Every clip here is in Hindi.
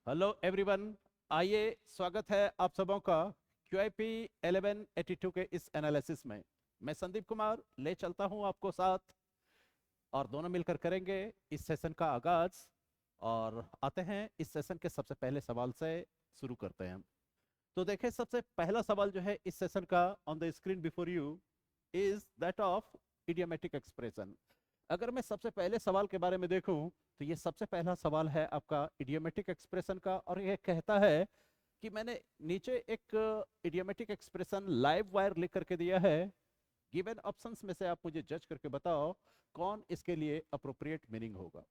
Hello everyone. आइए, स्वागत है आप सबों का QIP 1182 के इस एनालिसिस में। मैं संदीप कुमार ले चलता हूं आपको साथ, और दोनों मिलकर करेंगे इस सेशन का आगाज। और आते हैं इस सेशन के सबसे पहले सवाल से शुरू करते हैं। तो देखें, सबसे पहला सवाल जो है इस सेशन का on the screen before you is that of idiomatic expression. अगर मैं सबसे पहले सवाल के बारे में देखूं तो ये सबसे पहला सवाल है आपका इडियोमेटिक एक्सप्रेशन का, और ये कहता है कि मैंने नीचे एक इडियोमेटिक एक्सप्रेशन लाइव वायर लिख करके दिया है। गिवन ऑप्शंस में से आप मुझे जज करके बताओ कौन इसके लिए अप्रोप्रिएट मीनिंग होगा।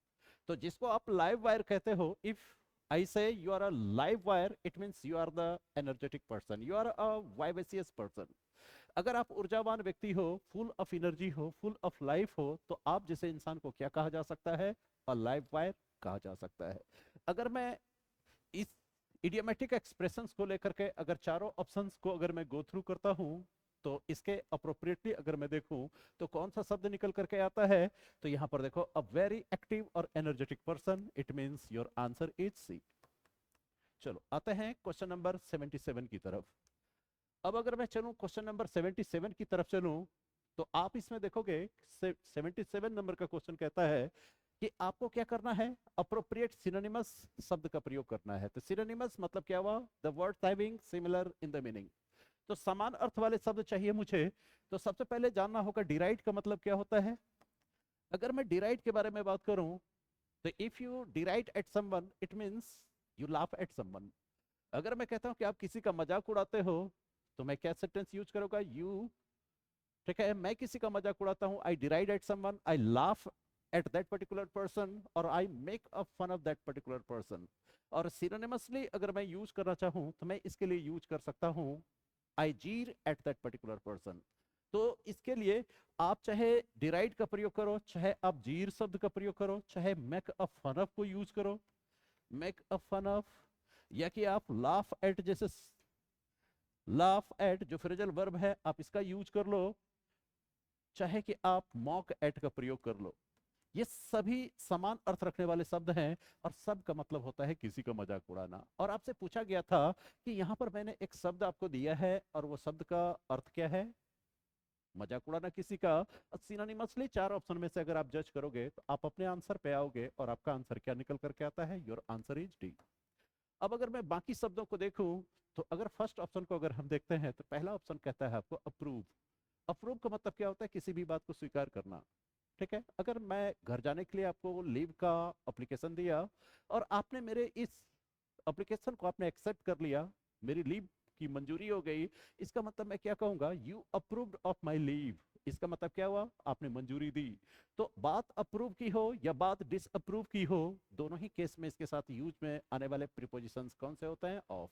तो जिसको आप लाइव वायर कहते हो, if I say you are a live wire, it means you are the energetic person, you are a vivacious person. अगर आप ऊर्जावान व्यक्ति हो, फुल ऑफ एनर्जी हो, फुल ऑफ लाइफ हो, तो आप जैसे इंसान को क्या कहा जा सकता है? अ लाइव वायर कहा जा सकता है। अगर मैं इस इडियोमेटिक एक्सप्रेशंस को लेकर के अगर चारों ऑप्शंस को अगर मैं गो थ्रू करता हूं, तो इसके अप्रोप्रिएटली अगर मैं देखूं तो कौन सा शब्द निकल करके आता है? तो यहां पर देखो, अ वेरी एक्टिव और energetic person, it means your answer is C. चलो आते हैं क्वेश्चन नंबर 77 की तरफ। अब अगर मैं चलूं क्वेश्चन नंबर 77 की तरफ चलूं, तो आप इसमें देखोगे 77 नंबर का क्वेश्चन कहता है कि आपको क्या करना है? अप्रोप्रिएट सिनोनिमस शब्द का प्रयोग करना है। तो सिनोनिमस मतलब क्या हुआ? The word having similar in the meaning. तो समान अर्थ वाले शब्द चाहिए मुझे। तो सबसे पहले जानना होगा डिराइड का मतलब क्या होता है। अगर मैं डिराइड के बारे में बात करूं, तो if you deride at someone, it means you laugh at someone. अगर मैं कहता हूं कि आप किसी का मजाक उड़ाते हो, तो मैं क्या सेंटेंस यूज करूंगा? यू। ठीक है, मैं किसी का मजाक उड़ाता हूं, I deride at someone, I laugh at that particular person, और I make a fun of that particular person. और सिनोनिमसली अगर मैं यूज करना चाहूं तो मैं इसके लिए यूज कर सकता हूं आई जीर एट दैट पर्टिकुलर पर्सन। तो इसके लिए आप चाहे डिराइड का प्रयोग करो, चाहे आप जीर शब्द का प्रयोग करो, चाहे मेक अ फन ऑफ को यूज करो, मेक अ फन ऑफ, या कि आप लाफ एट, जैसे लाफ एट जो फ्रेजल वर्ब है आप इसका यूज कर लो, चाहे कि आप मॉक एट का प्रयोग कर लो। ये सभी समान अर्थ रखने वाले शब्द हैं, और सब का मतलब होता है किसी का मजाक उड़ाना। और आपसे पूछा गया था कि यहाँ पर मैंने एक शब्द आपको दिया है, और वो शब्द का अर्थ क्या है? मजाक उड़ाना किसी का। सिनोनिमसली चार ऑप्शन में से अगर आप जज करोगे तो आप अपने आंसर पे आओगे, और आपका आंसर क्या निकल करके आता है? Your answer is D. अब अगर मैं बाकी शब्दों को देखूं, तो अगर फर्स्ट ऑप्शन को अगर हम देखते हैं, तो पहला ऑप्शन कहता है आपको अप्रूव। अप्रूव का मतलब क्या होता है? किसी भी बात को स्वीकार करना। ठीक है, अगर मैं घर जाने के लिए आपको लीव का एप्लीकेशन दिया, और आपने मेरे इस एप्लीकेशन को आपने एक्सेप्ट कर लिया, मेरी लीव की मंजूरी हो गई, इसका मतलब मैं क्या कहूंगा? You approved of my leave. इसका मतलब क्या हुआ? आपने मंजूरी दी। तो बात अप्रूव की हो या बात डिसअप्रूव की हो, दोनों ही केस में इसके साथ यूज में आने वाले प्रीपोजिशंस कौन से होते हैं? ऑफ।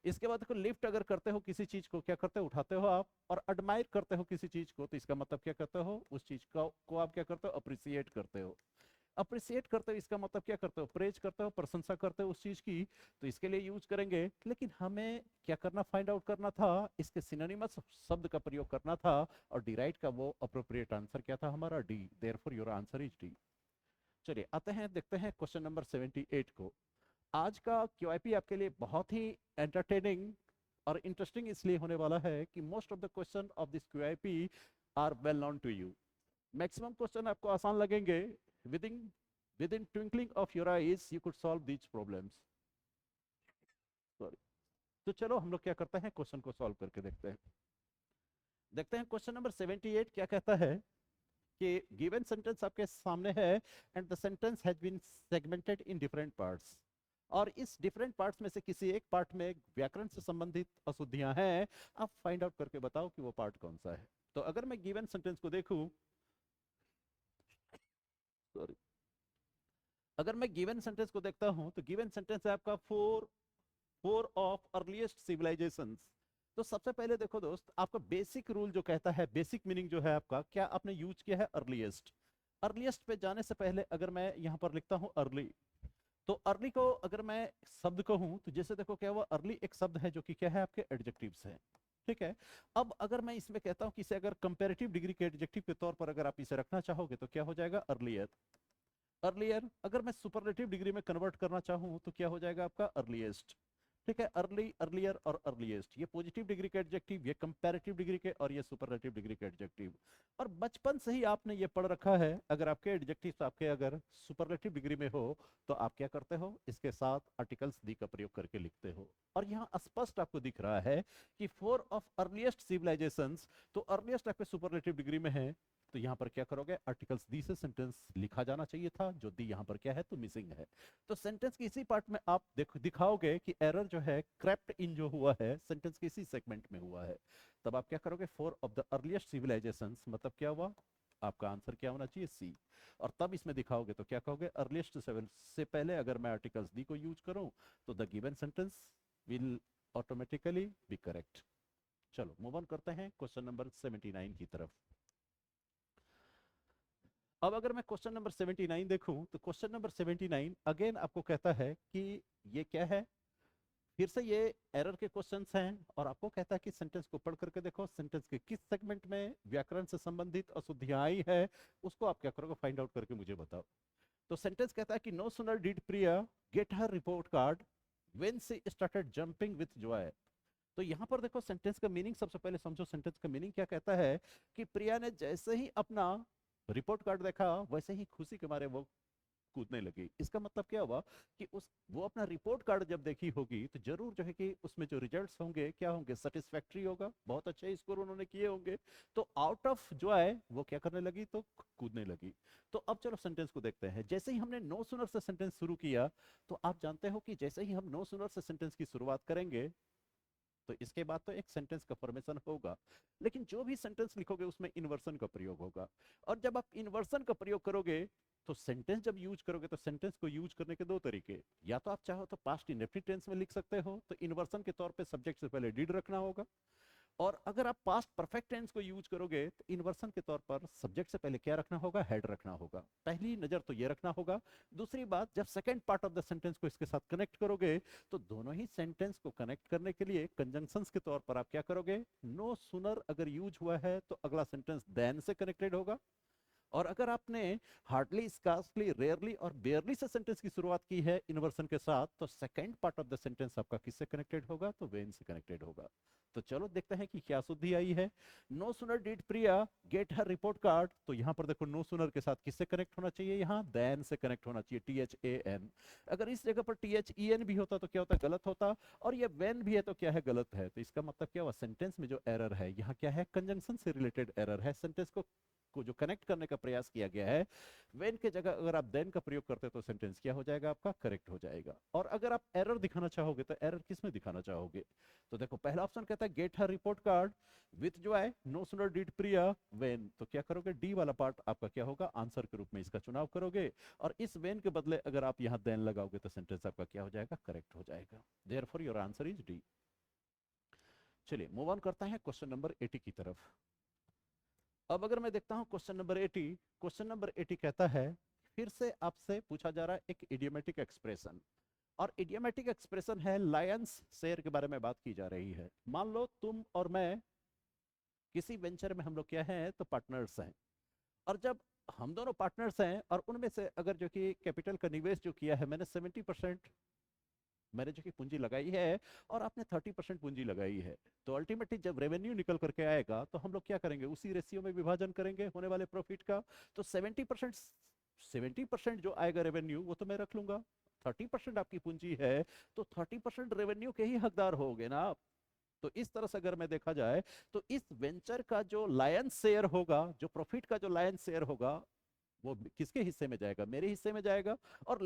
इसके बाद देखो, लिफ्ट अगर करते हो किसी चीज को, क्या करते हो? उठाते हो आप। और एडमायर करते हो किसी चीज को, तो इसका मतलब क्या करते हो? उस चीज को आप क्या करते हो? अप्रिसिएट करते हो। अप्रिसिएट करते हो इसका मतलब क्या करते हो? प्रेज करते हो, प्रशंसा करते हो उस चीज की। तो इसके लिए यूज करेंगे, लेकिन हमें क्या करना? फाइंड आउट करना था, इसके सिनोनिमस शब्द का प्रयोग करना था। और डिराइड का वो अप्रोप्रिएट आंसर क्या था हमारा? D. Therefore your answer is D. चलिए आते हैं, देखते हैं क्वेश्चन नंबर 78 को। आज का क्यूआईपी आपके लिए बहुत ही एंटरटेनिंग और इंटरेस्टिंग इसलिए होने वाला है कि most of the question of this QIP are well known to you. Maximum question आपको आसान लगेंगे। Within within twinkling of your eyes you could solve these problems. Sorry. तो चलो हम लोग क्या करते हैं, क्वेश्चन को सॉल्व करके देखते हैं। देखते हैं क्वेश्चन नंबर 78 क्या कहता है कि गिवन सेंटेंस आपके सामने है, and the sentence has been segmented in different parts. और इस डिफरेंट पार्ट्स में से किसी एक पार्ट में व्याकरण से संबंधित अशुद्धियां हैं। आप फाइंड आउट करके बताओ कि वो पार्ट कौन सा है। तो अगर मैं गिवन सेंटेंस को देखूं, सॉरी, अगर मैं गिवन सेंटेंस को देखता हूं, तो गिवन सेंटेंस है आपका four four of earliest civilizations. तो सबसे पहले देखो दोस्त, आपका बेसिक रूल जो कहता है, बेसिक मीनिंग जो है आपका, क्या आपने यूज किया है? अर्लीस्ट। अर्लीस्ट पे जाने से पहले अगर मैं यहां पर लिखता हूं अर्ली, तो अर्ली को अगर मैं शब्द कहूं, तो जैसे देखो क्या हुआ? अर्ली एक शब्द है जो कि क्या है? आपके एडजेक्टिव्स है। ठीक है। अब अगर मैं इसमें कहता हूं कि इसे अगर कंपैरेटिव डिग्री के एडजेक्टिव के तौर पर अगर आप इसे रखना चाहोगे, तो क्या हो जाएगा? अर्लियर। अर्लियर, अगर मैं सुपरलेटिव डिग्री में कन्वर्ट करना चाहूँ तो क्या हो जाएगा आपका अर्लीस्ट। ठीक है, अर्ली, अर्लियर और अर्लीस्ट, ये पॉजिटिव डिग्री के एडजेक्टिव, ये कंपैरेटिव डिग्री के, और ये सुपरलेटिव डिग्री के एडजेक्टिव। और बचपन से ही आपने ये पढ़ रखा है, अगर आपके एडजेक्टिव्स आपके अगर सुपरलेटिव डिग्री में हो तो आप क्या करते हो, इसके साथ आर्टिकल्स दी का प्रयोग करके लिखते हो। और यहाँ स्पष्ट आपको दिख रहा है कि 4 ऑफ अर्लीस्ट सिविलाइजेशंस, तो अर्लीस्ट आपके सुपरलेटिव डिग्री में है, तो यहाँ पर क्या करोगे, आर्टिकल्स दी से सेंटेंस लिखा जाना चाहिए था, जो दी यहाँ पर क्या है, तो मिसिंग है। तो सेंटेंस की इसी पार्ट में आप दिखाओगे कि एरर जो है क्रेप्ट इन जो हुआ है सेंटेंस के इसी सेगमेंट में हुआ है। तब आप क्या करोगे, 4 ऑफ द अर्लीस्ट सिविलाइजेशंस, मतलब क्या हुआ, आपका आंसर क्या होना चाहिए, सी। और तब इसमें दिखाओगे तो क्या कहोगे, अर्लीस्ट से पहले अगर मैं आर्टिकल्स दी को यूज करूं तो the given sentence will automatically be correct. चलो मूव ऑन करते हैं क्वेश्चन नंबर 79 की तरफ। अब अगर मैं क्वेश्चन नंबर 79 देखूं तो क्वेश्चन नंबर 79 अगेन आपको कहता है कि ये क्या है, फिर से ये एरर के क्वेश्चंस हैं, और आपको कहता है कि सेंटेंस को पढ़ करके देखो सेंटेंस के किस सेगमेंट में व्याकरण से संबंधित अशुद्धियां आई है, उसको आप क्या करोगे, फाइंड आउट करके मुझे बताओ। तो सेंटेंस कहता है कि no sooner did Priya get her report card when she started jumping with joy. तो यहाँ पर देखो सेंटेंस का मीनिंग सबसे पहले समझो, सेंटेंस का मीनिंग क्या कहता है कि प्रिया ने जैसे ही अपना रिपोर्ट कार्ड देखा वैसे ही खुशी के मारे वो कूदने लगी। इसका मतलब क्या हुआ कि वो अपना रिपोर्ट कार्ड जब देखी होगी तो जरूर जो है कि उसमें जो रिजल्ट्स होंगे क्या होंगे, सेटिस्फैक्टरी होगा, बहुत अच्छे स्कोर उन्होंने किए होंगे। तो आउट ऑफ जॉय वो क्या करने लगी, तो कूदने लगी। तो अब चलो सेंटेंस को देखते हैं। जैसे ही हमने नो सुनर से सेंटेंस शुरू किया, तो आप जानते हो कि जैसे ही हम नो सुनर से सेंटेंस की शुरुआत करेंगे तो इसके बाद तो एक सेंटेंस का फॉर्मेशन होगा, लेकिन जो भी सेंटेंस लिखोगे उसमें इन्वर्सन का प्रयोग होगा। और जब आप इन्वर्सन का प्रयोग करोगे तो सेंटेंस जब यूज करोगे तो सेंटेंस को यूज करने के दो तरीके, या तो आप चाहो तो पास्ट इंडेफिनिट टेंस में लिख सकते हो, तो इन्वर्सन के तौर पे सब्जेक्ट से पहले डिड रखना होगा। और अगर आप पास्ट परफेक्ट टेंस को यूज करोगे तो इन्वर्सन के तौर पर सब्जेक्ट से पहले क्या रखना होगा, हेड रखना होगा। पहली नजर तो ये रखना होगा। दूसरी बात, जब second part of the sentence को इसके साथ कनेक्ट करोगे तो दोनों ही सेंटेंस को कनेक्ट करने के लिए कंजंक्शंस के तौर पर आप क्या करोगे, नो सुनर अगर यूज हुआ है तो अगला सेंटेंस देन से कनेक्टेड होगा। और अगर आपने हार्डली, स्कार्सली, रेयरली और बेयरली से सेंटेंस की शुरुआत की है इन्वर्सन के साथ, तो second part of the sentence आपका किससे कनेक्टेड होगा, तो वेन से कनेक्टेड होगा। तो चलो देखते हैं कि क्या शुद्धि आई है। No sooner did Priya get her report card, तो यहां पर देखो नो सुनर के साथ किससे कनेक्ट होना चाहिए, यहाँ देन से कनेक्ट होना चाहिए, THAN। अगर इस जगह पर THEN भी होता तो क्या होता, गलत होता। और ये वेन भी है तो क्या है, गलत है। तो इसका मतलब क्या हुआ, सेंटेंस में जो एरर है यहाँ क्या है, कंजंक्शन से रिलेटेड एरर है। सेंटेंस को जो कनेक्ट करने का प्रयास किया गया है, वेन के जगह अगर आप देन का प्रयोग करते तो सेंटेंस क्या हो जाएगा, आपका करेक्ट हो जाएगा। और अगर आप एरर दिखाना चाहोगे तो एरर किस में दिखाना चाहोगे, तो देखो पहला ऑप्शन कहता है get her report card with joy, no sooner did Priya when, तो क्या करोगे, डी वाला पार्ट आपका क्या होगा, आंसर के रूप में इसका चुनाव करोगे। और इस वेन के बदले अगर आप यहाँ देन लगाओगे तो सेंटेंस आपका क्या हो जाएगा, करेक्ट हो जाएगा। Therefore your answer is D. चलिए मूव ऑन करता है क्वेश्चन नंबर 80 की तरफ। अब अगर मैं देखता हूं क्वेश्चन नंबर 80, क्वेश्चन नंबर 80 कहता है, फिर से आपसे पूछा जा रहा है एक इडियोमेटिक एक्सप्रेशन, और इडियोमेटिक एक्सप्रेशन है लायंस शेयर के बारे में बात की जा रही है। मान लो तुम और मैं किसी वेंचर में हम लोग क्या हैं, तो पार्टनर्स हैं। और जब हम दोनों पार्टनर्स हैं और उनमें से अगर जो कि कैपिटल का निवेश जो किया है मैंने 70% मैंने जो कि पूंजी लगाई है और आपने 30% पूंजी लगाई है, तो अल्टीमेटली जब रेवेन्यू निकल करके आएगा तो हम लोग क्या करेंगे, उसी रेशियो में विभाजन करेंगे होने वाले प्रॉफिट का। तो 70% जो आएगा रेवेन्यू वो तो मैं रख लूंगा, 30% आपकी पूंजी है तो 30% रेवेन्यू के ही हकदार होगे ना आप। तो इस तरह से अगर मैं देखा जाए तो इस वेंचर का जो लायन शेयर होगा, जो प्रॉफिट का जो लायन शेयर होगा वो किसके हिस्से में जाएगा, मेरे हिस्से में जाएगा। और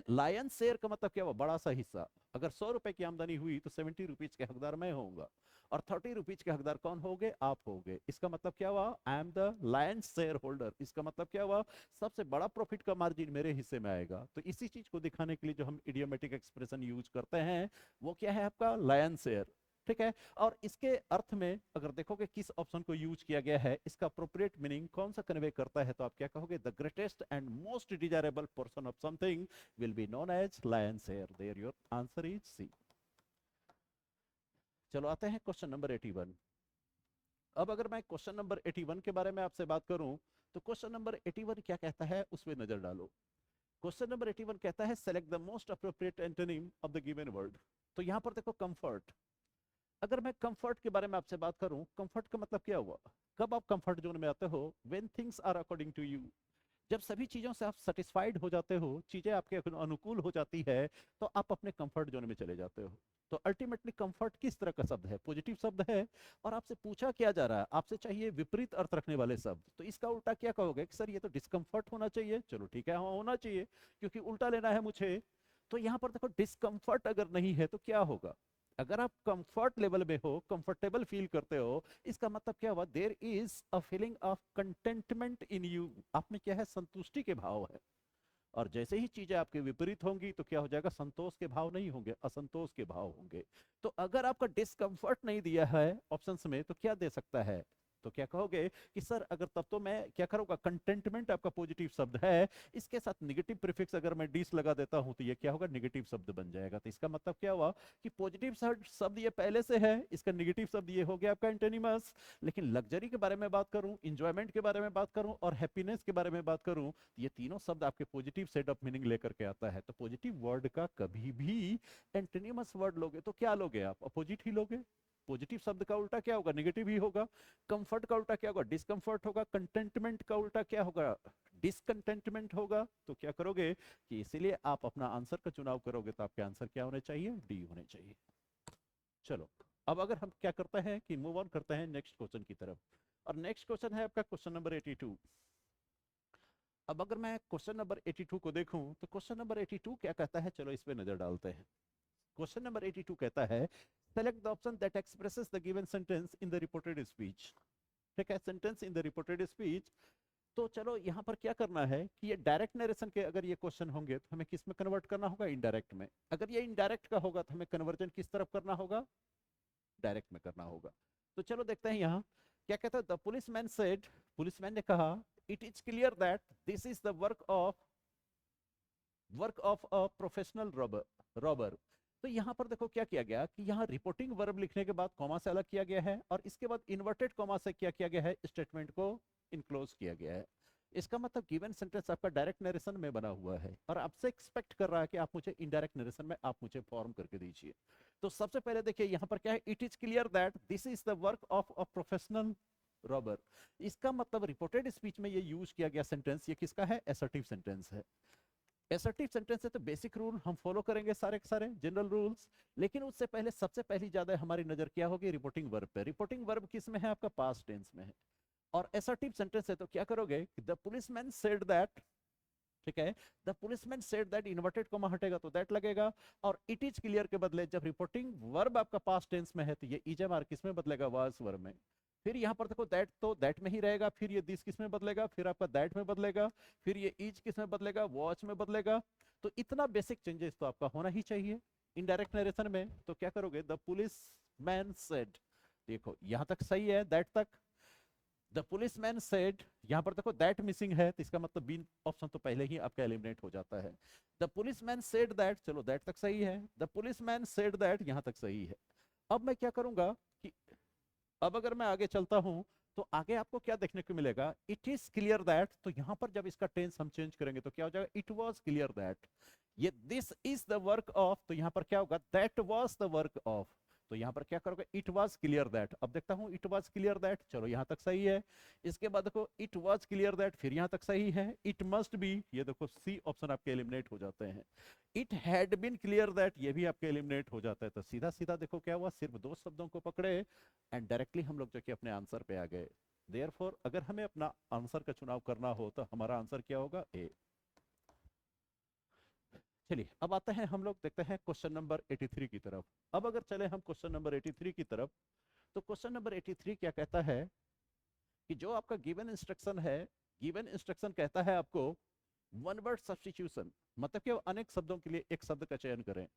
लायन शेयर का मतलब क्या हुआ, बड़ा सा हिस्सा। अगर 100 रुपए की आमदनी हुई तो 70 रुपीज के हकदार मैं होऊंगा, और 30 रुपीज के हकदार कौन होंगे, आप होंगे। इसका मतलब क्या हुआ, I am the lion share holder. इसका मतलब क्या हुआ, सबसे बड़ा प्रॉफिट का मार्जिन मेरे हिस्से में आएगा। तो इसी चीज को दिखाने के लिए जो हम इडियोमेटिक एक्सप्रेशन यूज करते हैं वो क्या है, आपका लायन शेयर। ठीक है, और इसके अर्थ में अगर देखोगे किस ऑप्शन को यूज किया गया है, इसका अप्रोप्रिएट मीनिंग कौन सा कन्वे करता है, तो आप क्या कहोगे, the greatest and most desirable person of something will be known as lion share. There your answer is C. चलो आते हैं क्वेश्चन नंबर 81। अब अगर मैं क्वेश्चन नंबर 81 के बारे में आपसे बात करूं तो क्वेश्चन नंबर 81 क्या कहता है उसमें नजर डालो। क्वेश्चन नंबर 81 कहता है select the most appropriate antonym of the given word. तो यहाँ पर देखो कंफर्ट, अगर मैं कंफर्ट के बारे में आपसे बात करूं, कंफर्ट का मतलब क्या हुआ? कब आप कंफर्ट जोन में आते हो? When things are according to you, जब सभी चीजों से आप सेटिस्फाइड हो जाते हो, चीजें आपके अनुकूल हो जाती है, तो आप अपने कंफर्ट जोन में चले जाते हो। तो अल्टीमेटली कंफर्ट किस तरह का शब्द है? पॉजिटिव शब्द है। और आपसे पूछा क्या जा रहा है? आपसे चाहिए विपरीत अर्थ रखने वाले शब्द। तो इसका उल्टा क्या कहोगे कि सर ये तो डिस्कम्फर्ट होना चाहिए। चलो ठीक है, हाँ होना चाहिए, क्योंकि उल्टा लेना है मुझे। तो यहाँ पर देखो डिस्कम्फर्ट अगर नहीं है तो क्या होगा? अगर आप कंफर्ट लेवल में हो, कंफर्टेबल फील करते हो, इसका मतलब क्या हुआ? There is a feeling of contentment in you, आप में क्या है? संतुष्टि के भाव है। और जैसे ही चीजें आपके विपरीत होंगी तो क्या हो जाएगा? संतोष के भाव नहीं होंगे, असंतोष के भाव होंगे। तो अगर आपका डिस्कंफर्ट नहीं दिया है ऑप्शंस में तो क्या दे सकता है? तो क्या कहोगे कि सर अगर तब तो मैं क्या करूंगा? कंटेंटमेंट आपका पॉजिटिव शब्द है, इसके साथ नेगेटिव प्रीफिक्स अगर मैं डिस लगा देता हूं तो ये क्या होगा? नेगेटिव शब्द बन जाएगा। तो इसका मतलब क्या हुआ कि पॉजिटिव शब्द ये पहले से है, इसका नेगेटिव शब्द ये हो गया आपका एंटोनिमस। लेकिन लग्जरी के बारे में बात करूं, इंजॉयमेंट के बारे में बात करूं और हैप्पीनेस के बारे में बात करूं, तो ये तीनों शब्द आपके पॉजिटिव सेट ऑफ मीनिंग लेकर के आता है। तो पॉजिटिव वर्ड का कभी भी एंटोनिमस वर्ड लोगे तो क्या लोगे? आप अपोजिट ही लोगे। पॉजिटिव शब्द का उल्टा क्या होगा? नेगेटिव ही होगा। कंफर्ट का उल्टा क्या होगा? डिस्कंफर्ट होगा। कंटेंटमेंट का उल्टा क्या होगा? डिसकंटेंटमेंट होगा। तो क्या करोगे कि इसीलिए आप अपना आंसर का चुनाव करोगे तो आपके आंसर क्या होने चाहिए? डी होने चाहिए। चलो अब अगर हम क्या करते हैं कि मूव ऑन करते हैं नेक्स्ट क्वेश्चन की तरफ। और नेक्स्ट क्वेश्चन है आपका क्वेश्चन नंबर 82। अब अगर मैं क्वेश्चन नंबर 82 को देखूं तो क्वेश्चन नंबर 82 क्या कहता है? चलो इस पे नजर डालते हैं। क्वेश्चन नंबर 82 कहता है select the option that expresses the given sentence in the reported speech. ठीक है, sentence in the reported speech. तो चलो यहाँ पर क्या करना है कि ये डायरेक्ट नरेशन के अगर ये क्वेश्चन होंगे तो हमें किस में कन्वर्ट करना होगा? इनडायरेक्ट में। अगर ये इनडायरेक्ट का होगा तो हमें कन्वर्जन किस तरफ करना होगा? डायरेक्ट में करना होगा। तो चलो देखते हैं यहाँ क्या कहता है। द पुलिसमैन सेड, पुलिसमैन ने कहा, it is clear that this is the work of a professional robber. तो यहाँ पर देखो क्या किया गया कि यहाँ रिपोर्टिंग वर्ब लिखने के बाद कॉमा से अलग किया गया है और इसके बाद इन्वर्टेड कॉमा से क्या किया गया है? स्टेटमेंट को इनक्लोज किया गया है। इसका मतलब गिवन सेंटेंस आपका डायरेक्ट नरेशन में बना हुआ है और आपसे एक्सपेक्ट कर रहा है कि आप मुझे इनडायरेक्ट नरेशन में आप मुझे फॉर्म करके दीजिए। तो सबसे पहले देखिए यहाँ पर क्या है? It is clear that this is the work of a professional robber. इसका मतलब रिपोर्टेड स्पीच में ये यूज किया गया सेंटेंस ये किसका है? असर्टिव सेंटेंस है। असर्टिव सेंटेंस है तो बेसिक रूल हम फॉलो करेंगे, सारे के सारे जनरल रूल्स। लेकिन उससे पहले सबसे पहली ज्यादा हमारी नजर क्या होगी? रिपोर्टिंग वर्ब पे। रिपोर्टिंग वर्ब किस में है? आपका पास्ट टेंस में है। और असर्टिव सेंटेंस है तो क्या करोगे? द पुलिसमैन सेड दैट, ठीक है, the policeman said that, inverted comma हटेगा तो दैट लगेगा। और इट इज क्लियर के बदले जब रिपोर्टिंग वर्ब आपका पास्ट टेंस में है तो ये इजमार किस में बदलेगा? वाज वर्ब में। फिर यहाँ पर देखो दैट तो दैट में ही रहेगा, फिर ये दिस किस में बदलेगा? फिर आपका दैट में बदलेगा, फिर ये इज किस में बदलेगा? वॉच में बदलेगा। तो इतना बेसिक चेंजेस तो आपका होना ही चाहिए इनडायरेक्ट नरेशन में। तो क्या करोगे? द पुलिस मैन सेड, देखो यहां तक सही है, दैट तक। द पुलिसमैन सेड, यहां पर देखो दैट मिसिंग है तो इसका मतलब बी ऑप्शन तो पहले ही आपका एलिमिनेट हो जाता है। द पुलिसमैन सेड दैट, चलो दैट तक सही है। द पुलिसमैन सेड दैट यहां तक सही है। अब मैं क्या करूंगा कि अब अगर मैं आगे चलता हूं तो आगे आपको क्या देखने को मिलेगा? इट इज क्लियर दैट, तो यहां पर जब इसका टेंस हम चेंज करेंगे तो क्या हो जाएगा? It was clear that. ये this is the work of, तो यहां पर क्या होगा? That was the work of. तो यहां पर क्या करोगे? It was clear that. अब देखता हूं इट वाज क्लियर दैट, चलो यहां तक सही है। इसके बाद देखो इट वाज क्लियर दैट, फिर यहां तक सही है। इट मस्ट बी, ये देखो सी ऑप्शन आपके एलिमिनेट हो जाते हैं। It had been clear that, ये भी आपके एलिमिनेट हो जाता है। तो सीधा सीधा देखो क्या हुआ? सिर्फ दो शब्दों को पकड़े एंड डायरेक्टली हम लोग जो कि अपने आंसर पे आ गए। देयरफॉर अगर हमें अपना आंसर का चुनाव करना हो तो हमारा आंसर क्या होगा? ए। चलिए अब आते हैं हम लोग देखते हैं क्वेश्चन नंबर 83 की तरफ। अब अगर चले हम क्वेश्चन नंबर 83 की तरफ तो क्वेश्चन नंबर 83 क्या कहता है कि जो आपका गिवन इंस्ट्रक्शन है, गिवन इंस्ट्रक्शन कहता है आपको वन वर्ड सब्स्टिट्यूशन, मतलब कि अनेक शब्दों के लिए एक शब्द का चयन करें।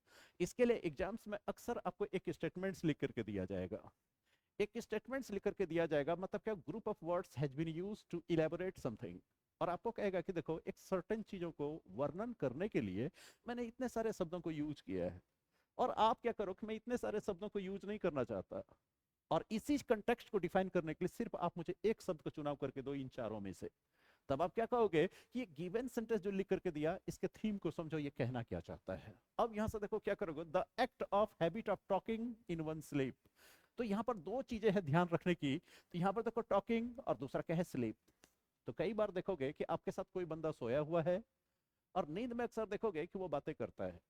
इसके लिए एग्जाम्स में अक्सर आपको एक स्टेटमेंट्स लिख करके दिया जाएगा। एक स्टेटमेंट्स लिख करके दिया जाएगा, मतलब क्या? Group of words has been used to elaborate something. और आपको कहेगा कि देखो एक सर्टेन चीजों को वर्णन करने के लिए मैंने इतने सारे शब्दों को यूज किया है। और आप क्या करो कि मैं इतने सारे शब्दों को यूज नहीं करना चाहता और इसी कंटेक्स्ट को डिफाइन करने के लिए सिर्फ आप मुझे एक शब्द का चुनाव करके दो इन चारों में से। तब आप क्या कहोगे कि ये गिवन सेंटेंस जो लिख करके दिया, इसके थीम को समझो, ये कहना क्या चाहता है। अब यहां से देखो क्या करोगे, the act of habit of talking in one sleep. तो यहाँ पर दो चीजें हैं ध्यान रखने की। तो यहाँ पर देखो टॉकिंग और दूसरा क्या है, स्लीप। तो कई बार देखोगे कि आपके साथ कोई बंदा सोया हुआ है और नींद में अक्सर देखोगे कि वो बातें करता है।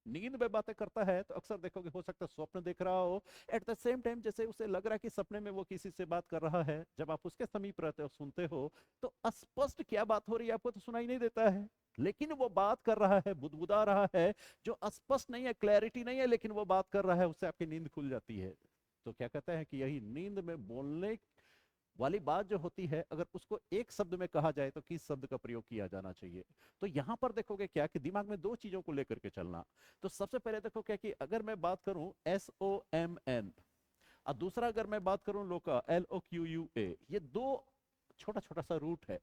नींद में बातें करता है तो अक्सर देखोगे हो सकता है स्वप्न देख रहा हो, एट द सेम टाइम जैसे उसे लग रहा है कि सपने में वो किसी से बात कर रहा है। जब आप उसके समीप रहते हो, सुनते हो, तो अस्पष्ट क्या बात हो रही है आपको तो सुनाई नहीं देता है, लेकिन वो बात कर रहा है, बुदबुदा रहा है, जो अस्पष्ट नहीं है, क्लैरिटी नहीं है, लेकिन वो बात कर रहा है, उससे आपकी नींद खुल जाती है। तो क्या कहते हैं कि यही नींद में बोलने वाली बात जो होती है, अगर उसको एक शब्द में कहा जाए तो किस शब्द का प्रयोग किया जाना चाहिए। तो यहां पर देखोगे क्या कि दिमाग में दो चीजों को लेकर के चलना। तो सबसे पहले देखो क्या कि अगर मैं बात करूं SOMN, और दूसरा अगर मैं बात करूं लोका, LOQUA, ये दो छोटा छोटा सा रूट है।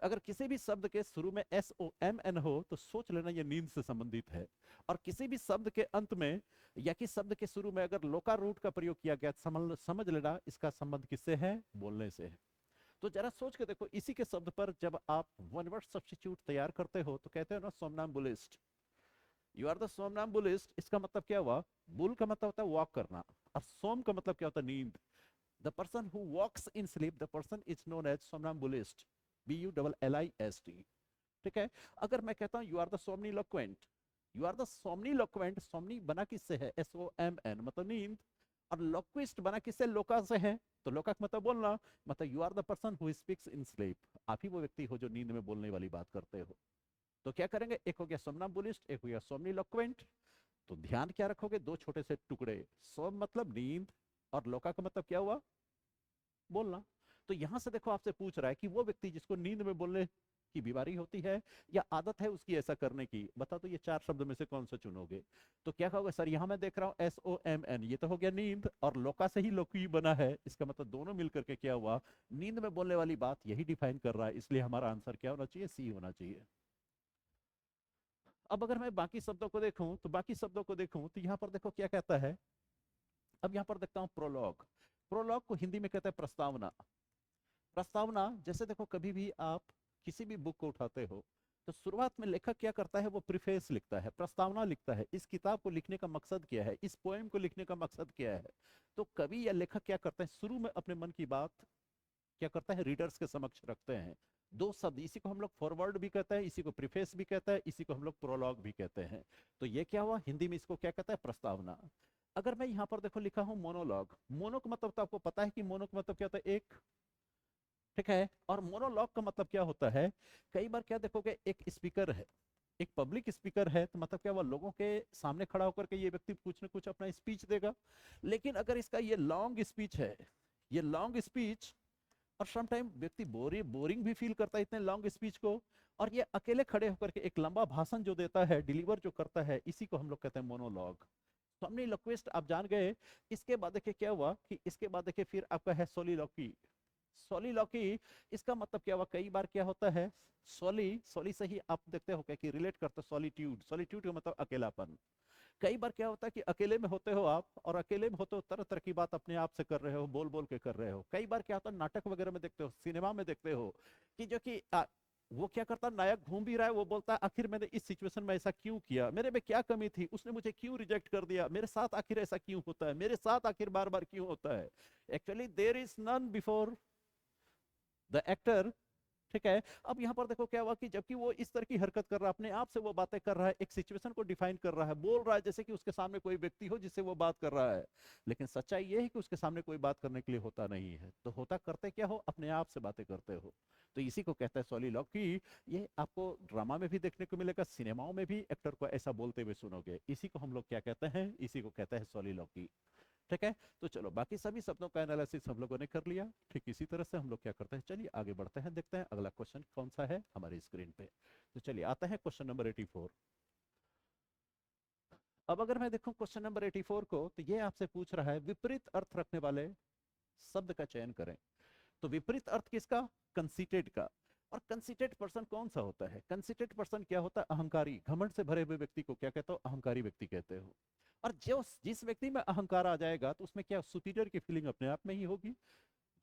अगर किसी भी शब्द के शुरू में SOMN हो तो सोच लेना ये नींद से संबंधित है। और किसी भी शब्द के अंत में या किसी शब्द के शुरू में अगर लोका रूट का प्रयोग किया गया, समझ लेना इसका संबंध किससे है, बोलने से है। तो जरा सोच के देखो, इसी के शब्द पर जब आप वन वर्ड सब्स्टिट्यूट तैयार करते हो तो कहते हो ना somnambulist, you are the somnambulist. इसका मतलब क्या हुआ, बुल का मतलब होता है वॉक करना, और सोम का मतलब क्या होता है, नींद। The person who walks in sleep, the person is known as somnambulist, BULLIST। ठीक है। अगर मैं कहता हूं you are the somniloquent, you are the somniloquent, somni बना किससे है, SOMN मतलब नींद, और लोक्विस्ट बना किससे, लोका से है। तो लोका का मतलब बोलना, मतलब you are the person who speaks in sleep, आप ही वो व्यक्ति हो जो नींद में बोलने वाली बात करते हो। तो क्या करेंगे, एक हो गया सोमनाम्बुलिस्ट, एक हो गया सोमनीलोक्वेंट। तो ध्यान क्या रखोगे, दो छोटे से टुकड़े, सोम मतलब नींद और लोका का मतलब क्या हुआ, बोलना। तो यहां से देखो आपसे पूछ रहा है कि वो व्यक्ति जिसको नींद में बोलने की बीमारी होती है या आदत है उसकी ऐसा करने की, बता तो ये चार शब्द में से कौन सा चुनोगे। तो क्या कहोगे, सर यहां मैं देख रहा हूं SOMN, ये तो हो गया नींद, और लोका से ही लोकी बना है, इसका मतलब दोनों मिलकर के क्या हुआ, नींद में बोलने वाली बात यही डिफाइन कर रहा है। इसलिए हमारा आंसर क्या होना चाहिए, C होना चाहिए। अब अगर मैं बाकी शब्दों को देखूं तो बाकी शब्दों को देखूं तो यहां पर देखो क्या कहता है। अब यहां पर देखता हूं प्रोलॉग। प्रोलॉग को हिंदी में कहते हैं प्रस्तावना। प्रस्तावना, जैसे देखो कभी भी आप किसी भी बुक को उठाते हो तो शुरुआत में लेखक क्या करता है, वो प्रीफेस लिखता है, प्रस्तावना लिखता है, इस किताब को लिखने का मकसद क्या है, इस पोएम को लिखने का मकसद क्या है। तो कवि या लेखक क्या करते हैं, शुरू में अपने मन की बात क्या करता है, रीडर्स के समक्ष रखते हैं। दो शब्द, इसी को हम लोग फॉरवर्ड भी कहते हैं, इसी को प्रीफेस भी कहते हैं, इसी को हम लोग प्रोलॉग भी कहते हैं। तो ये क्या हुआ, हिंदी में इसको क्या कहता है, प्रस्तावना। अगर मैं यहाँ पर देखो लिखा हूं मोनोलॉग, मोनो का मतलब तो आपको पता है कि मोनो का मतलब क्या होता है, एक। ठीक है। और मोनोलॉग का मतलब क्या होता है, कई बार क्या देखोगे, एक स्पीकर है, एक पब्लिक स्पीकर है, तो मतलब क्या हुआ, लोगों के सामने खड़ा होकर के ये व्यक्ति कुछ ना कुछ अपना स्पीच देगा। लेकिन अगर इसका ये लॉन्ग स्पीच है, ये लॉन्ग स्पीच, और सम टाइम व्यक्ति बोरिंग भी फील करता है इतने लॉन्ग स्पीच को, और ये अकेले खड़े होकर के एक लंबा भाषण जो देता है, डिलीवर जो करता है, इसी को हम लोग कहते हैं मोनोलॉग। तो हमने लोक्विस्ट आप जान गए। इसके बाद देखिए क्या हुआ कि इसके बाद देखिए फिर आपका है सोलिलॉक्वी। सोलिलॉक्वी, इसका मतलब क्या हुआ, कई बार क्या होता है, सोली सोली से ही आप देखते हो क्या कि रिलेट करते हो, सॉलिट्यूड, सॉलिट्यूड का मतलब अकेलापन। कई बार क्या होता है कि अकेले में होते हो आप, और अकेले में होते हो तरह तरह की बात अपने आप से कर रहे हो, बोल बोल के कर रहे हो। कई बार क्या होता है, नाटक वगैरह में देखते हो, सिनेमा में देखते हो कि जो कि वो क्या करता है, नायक घूम भी रहा है, वो बोलता है आखिर मैंने इस सिचुएशन में ऐसा क्यों किया, मेरे में क्या कमी थी, उसने मुझे क्यों रिजेक्ट कर दिया, मेरे साथ आखिर ऐसा क्यों होता है, मेरे साथ आखिर बार बार क्यों होता है। Actually there is none before the actor. ठीक है। अब यहाँ पर देखो क्या हुआ कि जबकि वो इस तरह की हरकत कर रहा है, अपने आप से वो बातें कर रहा है, एक सिचुएशन को डिफाइन कर रहा है, बोल रहा है जैसे कि उसके सामने कोई व्यक्ति हो जिससे वो बात कर रहा है। लेकिन सच्चाई ये है कि उसके सामने कोई बात करने के लिए होता नहीं है, तो होता करते क्या हो, अपने आप से बातें करते हो। तो इसी को कहता है सॉलिलॉक्वी। ये आपको ड्रामा में भी देखने को मिलेगा, सिनेमाओं में भी एक्टर को ऐसा बोलते हुए सुनोगे। इसी को हम लोग क्या कहते हैं, इसी को कहते हैं सॉलिलॉक्वी। ठीक है। तो चलो बाकी सभी शब्दों का एनालिसिस हम लोगों ने कर लिया। ठीक इसी तरह से हम लोग क्या करते हैं, चलिए आगे बढ़ते हैं, देखते हैं अगला क्वेश्चन कौन सा है हमारी स्क्रीन पे। तो चलिए आते हैं क्वेश्चन नंबर 84। अब अगर मैं देखूं क्वेश्चन नंबर 84 को, तो ये आपसे पूछ रहा है विपरीत अर्थ रखने वाले शब्द का चयन करें। तो विपरीत अर्थ किसका, कंसीटेड का। और कंसीटेड पर्सन कौन सा होता है, कंसीटेड पर्सन क्या होता है, अहंकारी, घमंड से भरे हुए व्यक्ति को क्या कहते हो, अहंकारी व्यक्ति कहते हो। और जो जिस व्यक्ति में अहंकार आ जाएगा तो उसमें क्या सुपीरियर की फीलिंग अपने आप में ही होगी।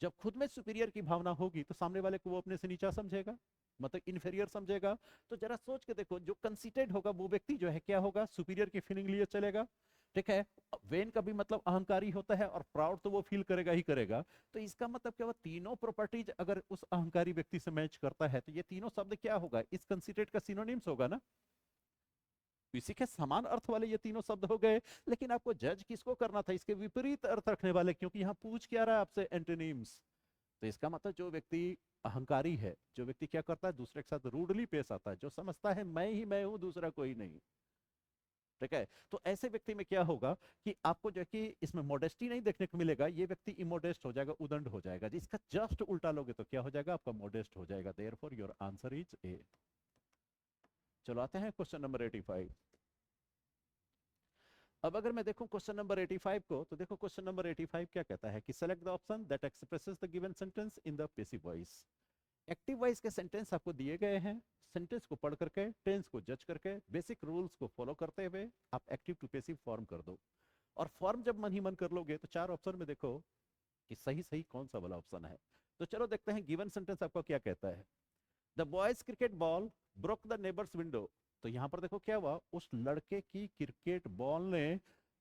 जब खुद में सुपीरियर की भावना होगी तो सामने वाले को वो अपने से नीचा समझेगा, मतलब इन्फेरियर समझेगा। तो जरा सोच के देखो, जो कंसीटेड होगा वो व्यक्ति जो है क्या होगा, सुपीरियर की फीलिंग लिए चलेगा। ठीक है, वेन का भी मतलब अहंकारी होता है, और प्राउड तो वो फील करेगा ही करेगा। तो इसका मतलब क्या हुआ, तीनों प्रॉपर्टीज अगर उस अहंकारी व्यक्ति से मैच करता है तो ये तीनों शब्द क्या होगा, इस कंसीटेड का सिनोनिम्स होगा ना। इसी के समान अर्थ वाले ये तीनों शब्द हो गए। लेकिन आपको जज किसको करना था, इसके विपरीत अर्थ रखने वाले, क्योंकि यहाँ पूछ क्या रहा है आपसे, एंटोनिम्स। तो इसका मतलब जो व्यक्ति अहंकारी है, जो व्यक्ति क्या करता है, दूसरे के साथ रूडली पेश आता है, जो समझता है मैं ही मैं हूं, दूसरा कोई नहीं। ठीक है, तो ऐसे व्यक्ति में क्या होगा कि आपको जो है कि इसमें मॉडेस्टी नहीं देखने को मिलेगा, ये व्यक्ति इमोडेस्ट हो जाएगा, उदंड हो जाएगा। इसका जस्ट उल्टा लोगे तो क्या हो जाएगा, आपका मॉडेस्ट हो जाएगा। Therefore your answer is a. चलो आते हैं क्वेश्चन नंबर 85। अब अगर मैं देखूं क्वेश्चन नंबर 85 को, तो देखो क्वेश्चन नंबर 85 क्या कहता है कि select the option that expresses the given sentence in the passive voice. Active voice के सेंटेंस आपको दिए गए हैं। सेंटेंस को पढ़ करके, टेंस को जज करके, बेसिक रूल्स को फॉलो करते हुए आप एक्टिव टू पैसिव फॉर्म कर दो। और फॉर्म जब मन ही मन कर लोगे तो चार ऑप्शन में देखो कि सही सही कौन सा वाला ऑप्शन है। तो चलो देखते हैं गिवन सेंटेंस आपको क्या कहता है। The boys cricket ball broke the neighbours window. तो यहां पर देखो क्या हुआ, उस लड़के की क्रिकेट बॉल ने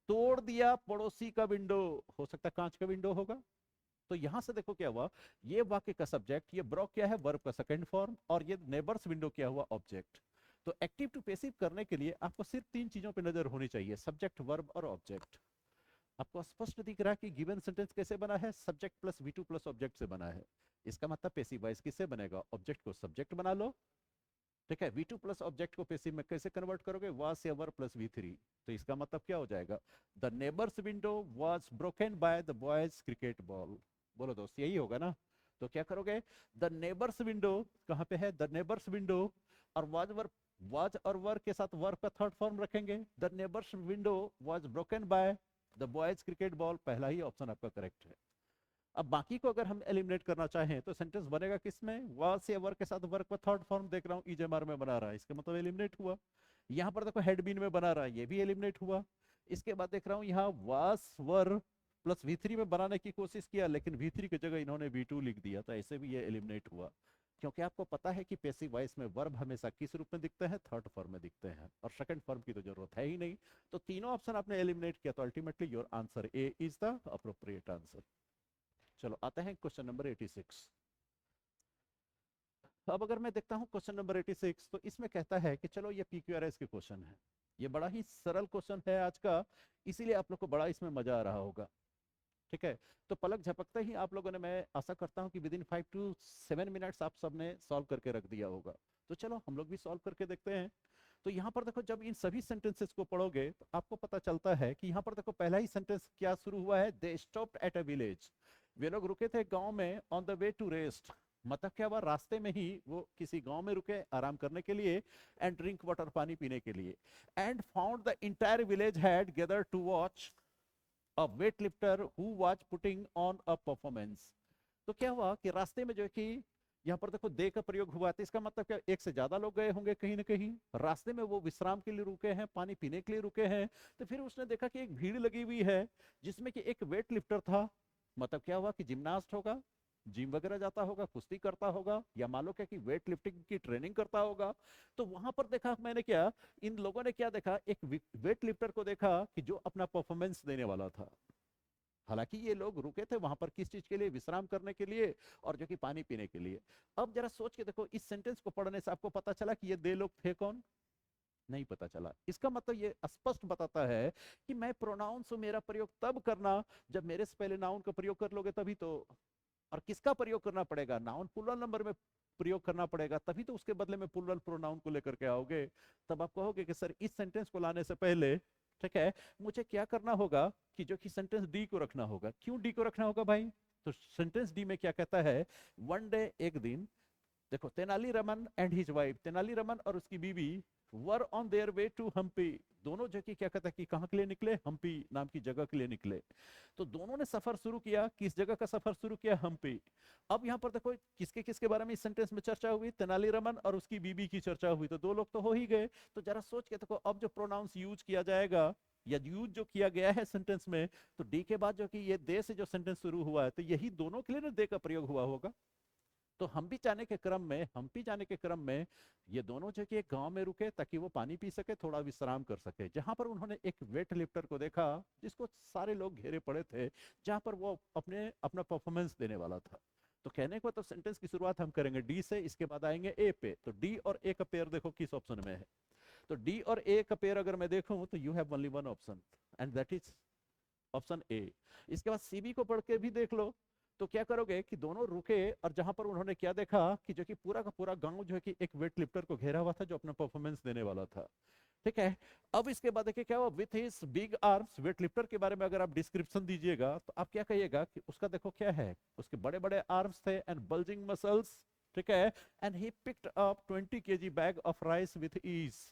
तोड़ दिया पड़ोसी का विंडो। हो सकता है कांच का विंडो होगा। तो यहां से देखो क्या हुआ, ये वाक्य का सब्जेक्ट, ये ब्रोक क्या है, वर्ब का सेकंड फॉर्म, और ये नेबर्स विंडो क्या हुआ, ऑब्जेक्ट। तो एक्टिव टू पैसिव करने के लिए आपको सिर्फ तीन चीजों पे नजर होनी चाहिए, सब्जेक्ट, वर्ब और ऑब्जेक्ट। आपको स्पष्ट दिख रहा है कि गिवन सेंटेंस कैसे बना है, subject plus V2 plus object से बना है। इसका मतलब पैसिव वॉइस किससे बनेगा, ऑब्जेक्ट को सब्जेक्ट बना लो। ठीक है, V2 प्लस ऑब्जेक्ट को पैसिव में कैसे कन्वर्ट करोगे, वाज या वर प्लस V3। तो इसका मतलब क्या हो जाएगा, the neighbours window was broken by the boys cricket ball. बोलो दोस्त, यही होगा ना। तो क्या करोगे, द नेबर्स विंडो कहाँ पे है, द नेबर्स विंडो, और वाज और वर के साथ वर्ब का थर्ड फॉर्म रखेंगे। The neighbours window was broken by the boys cricket ball, पहला ही ऑप्शन आपका करेक्ट है। अब बाकी को अगर हम एलिमिनेट करना चाहें तो सेंटेंस बनेगा किसमें, वाज या वर्ब के साथ वर्ब का थर्ड फॉर्म देख रहा हूं, इजमार में बना रहा है, इसका मतलब एलिमिनेट हुआ। यहां पर देखो हेड बीन में बना रहा है, ये भी एलिमिनेट हुआ। इसके बाद देख रहा हूं यहाँ वाज वर्ब प्लस V3 में बनाने की कोशिश किया, लेकिन V3 की जगह इन्होंने V2 लिख दिया, तो ऐसे भी ये एलिमिनेट हुआ। क्योंकि आपको पता है कि पैसिव वॉइस में वर्ब हमेशा किस रूप में दिखते हैं, थर्ड फॉर्म में दिखते हैं, और सेकंड फॉर्म की तो जरूरत है ही नहीं। तो तीनों ऑप्शन आपने एलिमिनेट किया, तो ultimately your answer A is the appropriate answer. चलो आते हैं क्वेश्चन नंबर 86। अब अगर मैं देखता हूं क्वेश्चन नंबर 86, तो इसमें कहता है कि चलो ये PQRS के क्वेश्चन है। ये बड़ा ही सरल क्वेश्चन है आज का, इसीलिए आप लोग को बड़ा इसमें मजा आ रहा होगा। ठीक है, तो पलक झपकते ही आप लोगों ने, मैं आशा करता हूं कि विद इन 5 to 7 मिनट्स आप सबने सॉल्व करके रख दिया होगा। तो चलो हम लोग भी सॉल्व करके देखते हैं। तो यहाँ पर देखो, जब इन सभी सेंटेंसेस को पढ़ोगे तो आपको पता चलता है कि यहाँ पर देखो पहला ही सेंटेंस क्या शुरू हुआ है, they stopped at a village. वे लोग रुके थे गांव में, on the way to rest. मतलब क्या हुआ, रास्ते में ही वो किसी गांव में रुके आराम करने के लिए, एंड ड्रिंक वाटर, पानी पीने के लिए। And found the entire village had gathered to watch a weight lifter who was putting on a performance. तो क्या हुआ कि रास्ते में जो है कि यहाँ पर देखो दे का प्रयोग हुआ, तो इसका मतलब क्या, एक से ज्यादा लोग गए होंगे कहीं ना कहीं रास्ते में, वो विश्राम के लिए रुके हैं, पानी पीने के लिए रुके हैं। तो फिर उसने देखा कि एक भीड़ लगी हुई है, जिसमें कि एक वेट लिफ्टर था। मतलब क्या हुआ कि जिम्नास्ट होगा, जिम वगैरह जाता होगा, कुश्ती करता होगा, या मान लो क्या कि वेट लिफ्टिंग की ट्रेनिंग करता होगा। तो वहां पर देखा मैंने क्या, इन लोगों ने क्या देखा, एक वेट लिफ्टर को देखा कि जो अपना परफॉर्मेंस देने वाला था। हालांकि ये लोग रुके थे वहां पर किस चीज के लिए, विश्राम करने के लिए, और जो कि पानी पीने के लिए। अब जरा सोच के देखो, इस सेंटेंस को पढ़ने से आपको पता चला कि ये दे लोग थे कौन, नहीं पता चला। इसका मतलब ये स्पष्ट बताता है कि मैं प्रोनाउंस मेरा प्रयोग तब करना जब मेरे से पहले नाउन का प्रयोग कर लोगे तभी तो। और किसका प्रयोग करना पड़ेगा, नाउन प्लूरल नंबर में प्रयोग करना पड़ेगा, तभी तो उसके बदले में प्लूरल प्रोनाउन को लेकर के आओगे। तब आप कहोगे कि सर इस सेंटेंस को लाने से पहले, ठीक है, मुझे क्या करना होगा कि जो कि सेंटेंस डी को रखना होगा। क्यों डी को रखना होगा भाई, तो सेंटेंस डी में क्या कहता है, वन डे, एक दिन, देखो Tenali Raman and his wife, Tenali Raman और उसकी बीवी were on their way to Hampi. दोनों जो कि क्या कहता है कि कहां के लिए निकले, हम्पी नाम की जगह के लिए निकले। तो दोनों ने सफर शुरू किया, किस जगह का सफर शुरू किया, हम्पी। अब यहां पर देखो किसके किसके बारे में इस सेंटेंस में चर्चा हुई, तेनाली रमन और उसकी बीबी की चर्चा हुई, तो दो लोग तो हो ही गए। तो जरा सोच के देखो, अब जो प्रोनाउंस यूज किया जाएगा, या यूज जो किया गया है सेंटेंस में, तो डी के बाद जो कि ये दे से जो सेंटेंस शुरू हुआ है, तो यही दोनों के लिए ना दे का प्रयोग हुआ होगा। तो हम भी जाने के क्रम में ये दोनों जो कि एक गांव में रुके ताकि वो पानी पी सके, थोड़ा विश्राम कर सके, जहां पर उन्होंने एक वेट लिफ्टर को देखा जिसको सारे लोग घेरे पड़े थे, जहां पर वो अपना परफॉर्मेंस देने वाला था। तो कहने को तो सेंटेंस की शुरुआत हम करेंगे डी से, इसके बाद आएंगे ए पे। तो डी और ए का पेयर देखो किस ऑप्शन में है। तो डी और ए का पेयर अगर मैं देखूं तो you have only one option and that is option A. इसके बाद सीबी को पढ़ के भी देख लो, तो क्या करोगे कि दोनों रुके और जहां पर उन्होंने क्या देखा कि जो कि पूरा का पूरा गांव जो है कि एक वेट लिफ्टर को घेरा हुआ था जो अपना परफॉर्मेंस देने वाला था। ठीक है, अब इसके बाद देखिए क्या हुआ, with his big arms, weight lifter के बारे में अगर आप डिस्क्रिप्शन दीजिएगा तो आप क्या कहिएगा कि उसका देखो क्या है, उसके बड़े बड़े आर्म्स थे एंड बल्जिंग मसल्स। ठीक है, and he picked up 20 kg bag of rice with ease.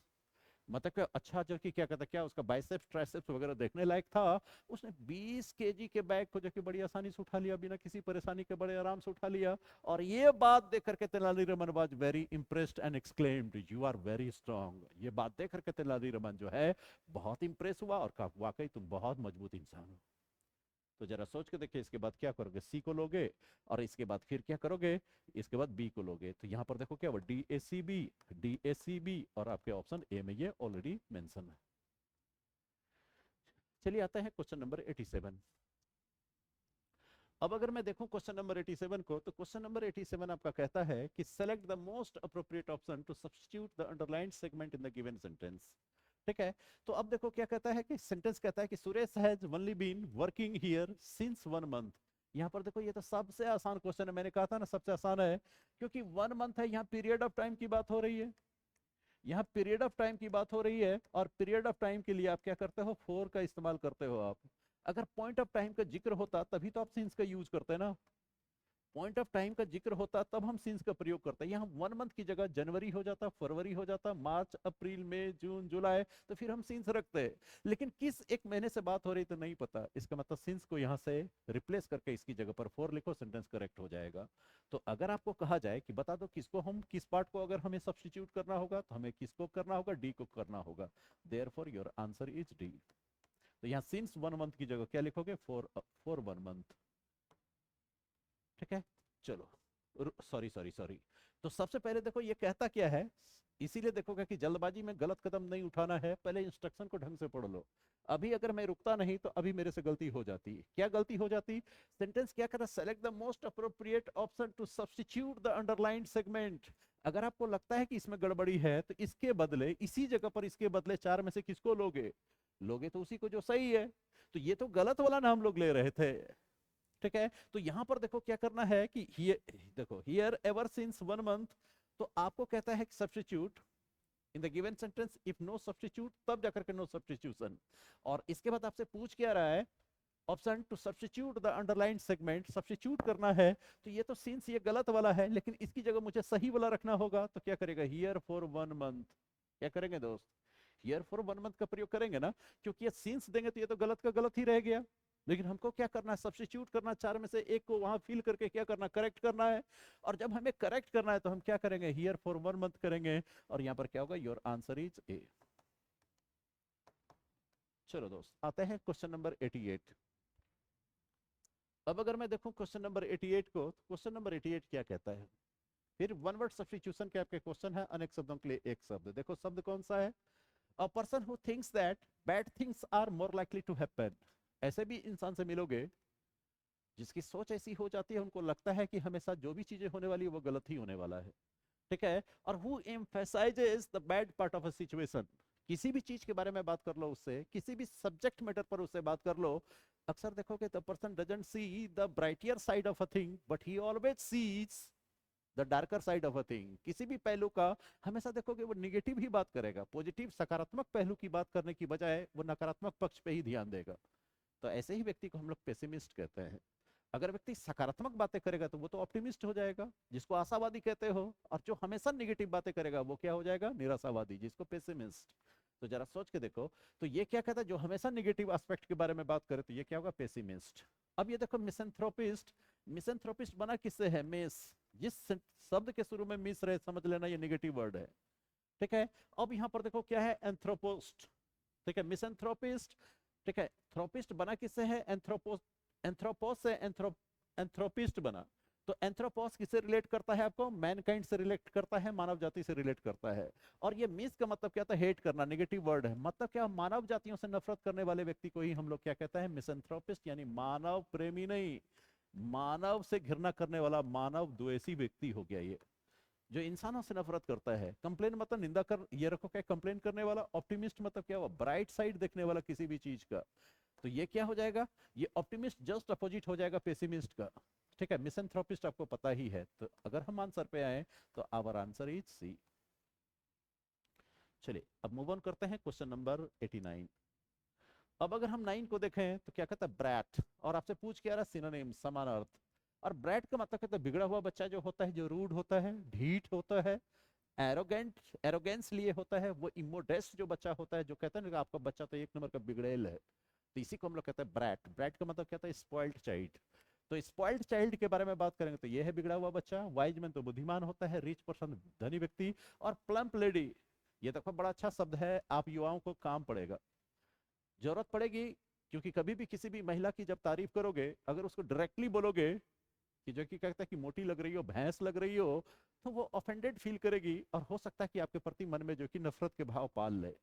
मतलब कि अच्छा जो कि क्या कहता क्या उसका बाइसेप्स ट्राइसेप्स वगैरह देखने लायक था। उसने 20 केजी के बैग को जो कि बड़ी आसानी से उठा लिया, बिना किसी परेशानी के बड़े आराम से उठा लिया। और ये बात देख करके Tenaliraman was very impressed and exclaimed you are very strong. ये बात देख करके तेनालीरामन जो है बहुत इंप्रेस हुआ और कहा वाकई तुम बहुत मजबूत इंसान हो। तो जरा सोच के देखिए, इसके बाद क्या करोगे, सी को लोगे और इसके बाद फिर क्या करोगे, इसके बाद बी को लोगे। तो यहाँ पर देखो क्या हुआ, D A C B, D A C B, और आपके ऑप्शन ए में ये ऑलरेडी मेंशन है। चलिए आते हैं क्वेश्चन नंबर 87। अब अगर मैं देखूं क्वेश्चन नंबर 87 को, तो क्वेश्चन नंबर 87 आपका कहता है कि select the most appropriate option to substitute the underlined segment in the given sentence. ठीक है, तो अब देखो क्या कहता है कि सेंटेंस कहता है कि Suresh has only been working here since 1 month. यहाँ पर देखो ये तो सबसे आसान क्वेश्चन है, मैंने कहा था ना सबसे आसान है, क्योंकि 1 मंथ है, यहाँ पीरियड ऑफ टाइम की बात हो रही है। यहाँ पीरियड ऑफ टाइम की बात हो रही है और पीरियड ऑफ टाइम के लिए आप क्या करते हो, फोर का इस्तेमाल करते हो आप। अगर पॉइंट ऑफ टाइम का जिक्र होता तभी तो आप सिंस का यूज करते हैं ना, पॉइंट ऑफ टाइम का जिक्र होता तब हम सिंस का प्रयोग करते हैं। यहाँ 1 मंथ की जगह जनवरी हो जाता, फरवरी हो जाता, मार्च अप्रैल मई जून जुलाई, तो फिर हम सिंस रखते हैं। लेकिन किस एक महीने से बात हो रही तो नहीं पता, इसका मतलब सिंस को यहाँ से रिप्लेस करके इसकी जगह पर फोर लिखो, सेंटेंस करेक्ट हो जाएगा। तो अगर आपको कहा जाए कि बता दो किसको हम किस पार्ट को अगर हमें सब्स्टिट्यूट करना होगा, तो हमें किसको करना होगा, डी को करना होगा। Therefore your answer is D. तो यहाँ सिंस 1 मंथ की जगह क्या लिखोगे, फॉर 1 मंथ। ठीक है, चलो सॉरी सॉरी सॉरी। तो सबसे पहले देखो ये कहता क्या है, इसीलिए देखोगे कि जल्दबाजी में गलत कदम नहीं उठाना है, पहले इंस्ट्रक्शन को ढंग से पढ़ लो। अभी अगर मैं रुकता नहीं तो अभी मेरे से गलती हो जाती। क्या गलती हो जाती, सेंटेंस क्या कहता, select the most appropriate option to substitute the underlined segment. अगर आपको लगता है कि इसमें गड़बड़ी है तो इसके बदले, इसी जगह पर इसके बदले चार में से किसको लोगे, लोगे तो उसी को जो सही है। तो ये तो गलत वाला नाम लोग ले रहे थे। ठीक है, तो यहां पर देखो क्या करना है कि देखो हियर एवर सिंस 1 मंथ, तो आपको कहता है कि substitute in the given sentence if no substitute, तब जाकर के नो सब्स्टिट्यूशन। और इसके बाद आपसे पूछ क्या रहा है, option to substitute the underline segment, substitute करना है। तो ये तो सिंस ये गलत वाला है, लेकिन इसकी जगह मुझे सही वाला रखना होगा, तो क्या करेगा, हियर फॉर 1 मंथ। क्या करेंगे दोस्त, हियर फॉर 1 मंथ का प्रयोग करेंगे ना, क्योंकि ये सिंस देंगे तो ये तो गलत का गलत ही रह गया। लेकिन हमको क्या करना है, सब्स्टिट्यूट करना, चार में से एक को वहां फिल करके क्या करना, करेक्ट करना है। और जब हमें करेक्ट करना है तो हम क्या करेंगे, हियर फॉर 1 मंथ करेंगे, और यहाँ पर क्या होगा, योर आंसर इज ए। चलो दोस्त आते हैं क्वेश्चन नंबर 88। अब अगर मैं देखूं क्वेश्चन नंबर 88 को, तो क्वेश्चन नंबर 88 क्या कहता है, फिर वन वर्ड सब्स्टिट्यूशन के आपके क्वेश्चन है, अनेक शब्दों के लिए एक शब्द। देखो शब्द कौन सा है, a person who thinks that bad things are more likely to happen. ऐसे भी इंसान से मिलोगे जिसकी सोच ऐसी हो जाती है, उनको लगता है कि हमेशा जो भी चीजें होने वाली है वो गलत ही होने वाला है। ठीक है, और who emphasises the bad part of a situation. किसी भी चीज के बारे में बात कर लो उससे, किसी भी सब्जेक्ट मैटर पर उससे बात कर लो, अक्सर देखोगे the person doesn't see the brighter side of a thing but he always sees the darker side of a thing. किसी भी पहलू का हमेशा देखोगे वो निगेटिव ही बात करेगा, पॉजिटिव सकारात्मक पहलू की बात करने की बजाय वो नकारात्मक पक्ष पे ही ध्यान देगा। तो ऐसे ही व्यक्ति को हम लोग पेसिमिस्ट कहते हैं। अगर व्यक्ति सकारात्मक बातें करेगा तो वो तो ऑप्टिमिस्ट हो जाएगा, जिसको आशावादी कहते हो, और जो हमेशा नेगेटिव बातें करेगा वो क्या हो जाएगा, निराशावादी, जिसको पेसिमिस्ट। तो जरा सोच के देखो, तो ये क्या कहता है, जो हमेशा नेगेटिव एस्पेक्ट के बारे में बात करे तो ये क्या होगा, पेसिमिस्ट। अब ये देखो मिसैंथ्रोपिस्ट, मिसैंथ्रोपिस्ट बना किससे है, मिस, जिस शब्द के शुरू में मिस रहे समझ लेना ये नेगेटिव वर्ड है। ठीक है, अब यहां पर देखो क्या है, एंथ्रोपोस्ट। ठीक है, मिसएंथ्रोपिस्ट, ठीक है, थ्रोपिस्ट बना किससे है, एंथ्रोपोस, एंथ्रोपोस से एंथ्रोपिस्ट बना। तो एंथ्रोपोस किससे रिलेट करता है आपको, मैनकाइंड से रिलेट करता है, मानव जाति से रिलेट करता है। और ये मिस का मतलब क्या था, हेट करना, नेगेटिव वर्ड है, मतलब क्या, मानव जातियों से नफरत करने वाले व्यक्ति को ही हम लोग क्या कहते हैं, मिसएंथ्रोपिस्ट, यानी मानव प्रेमी नहीं, मानव से घृणा करने वाला, मानव द्वेषी व्यक्ति हो गया ये, जो इंसानों से नफरत करता है। कंप्लेन मतलब निंदा कर, ये रखो क्या, कंप्लेन करने वाला। ऑप्टिमिस्ट मतलब क्या हुआ, ब्राइट साइड देखने वाला किसी भी चीज का। तो ये क्या हो जाएगा, ये ऑप्टिमिस्ट जस्ट अपोजिट हो जाएगा पेसिमिस्ट का। ठीक है, मिसएंथ्रोपिस्ट आपको पता ही है। तो अगर हम आंसर पे आए तो आवर आंसर इज सी। चलिए अब मूव ऑन करते हैं क्वेश्चन नंबर 89। अब अगर हम 9 को देखें तो क्या कहता है, ब्रैट, और आपसे पूछ के आ रहा सिनोनिम, समान अर्थ। और ब्रैट का मतलब कहता है बिगड़ा हुआ बच्चा जो होता है, जो रूड होता है, ढीठ होता है, एरोगेंट, एरोगेंस लिए होता है, वो इमोडेस्ट जो बच्चा होता है, जो कहता है ना कि आपका बच्चा तो एक नंबर का बिगड़ेल है, तो इसी को हम लोग कहते हैं ब्रैट। ब्रैट का मतलब कहता है स्पॉइल्ड चाइल्ड। तो स्पॉइल्ड चाइल्ड के बारे में बात करेंगे तो ये है बिगड़ा हुआ बच्चा। वाइज मैन तो बुद्धिमान होता है, रिच पर्सन धनी व्यक्ति, और प्लम्प लेडी, ये देखो बड़ा अच्छा शब्द है, आप युवाओं को काम पड़ेगा, जरूरत पड़ेगी। क्योंकि कभी भी किसी भी महिला की जब तारीफ करोगे, अगर उसको डायरेक्टली बोलोगे कि जो कि कहता है कि मोटी लग रही हो, भैंस लग रही हो, तो वो ऑफेंडेड फील करेगी, और हो सकता है कि आपके प्रति मन में जो कि नफरत के भाव पाल ले।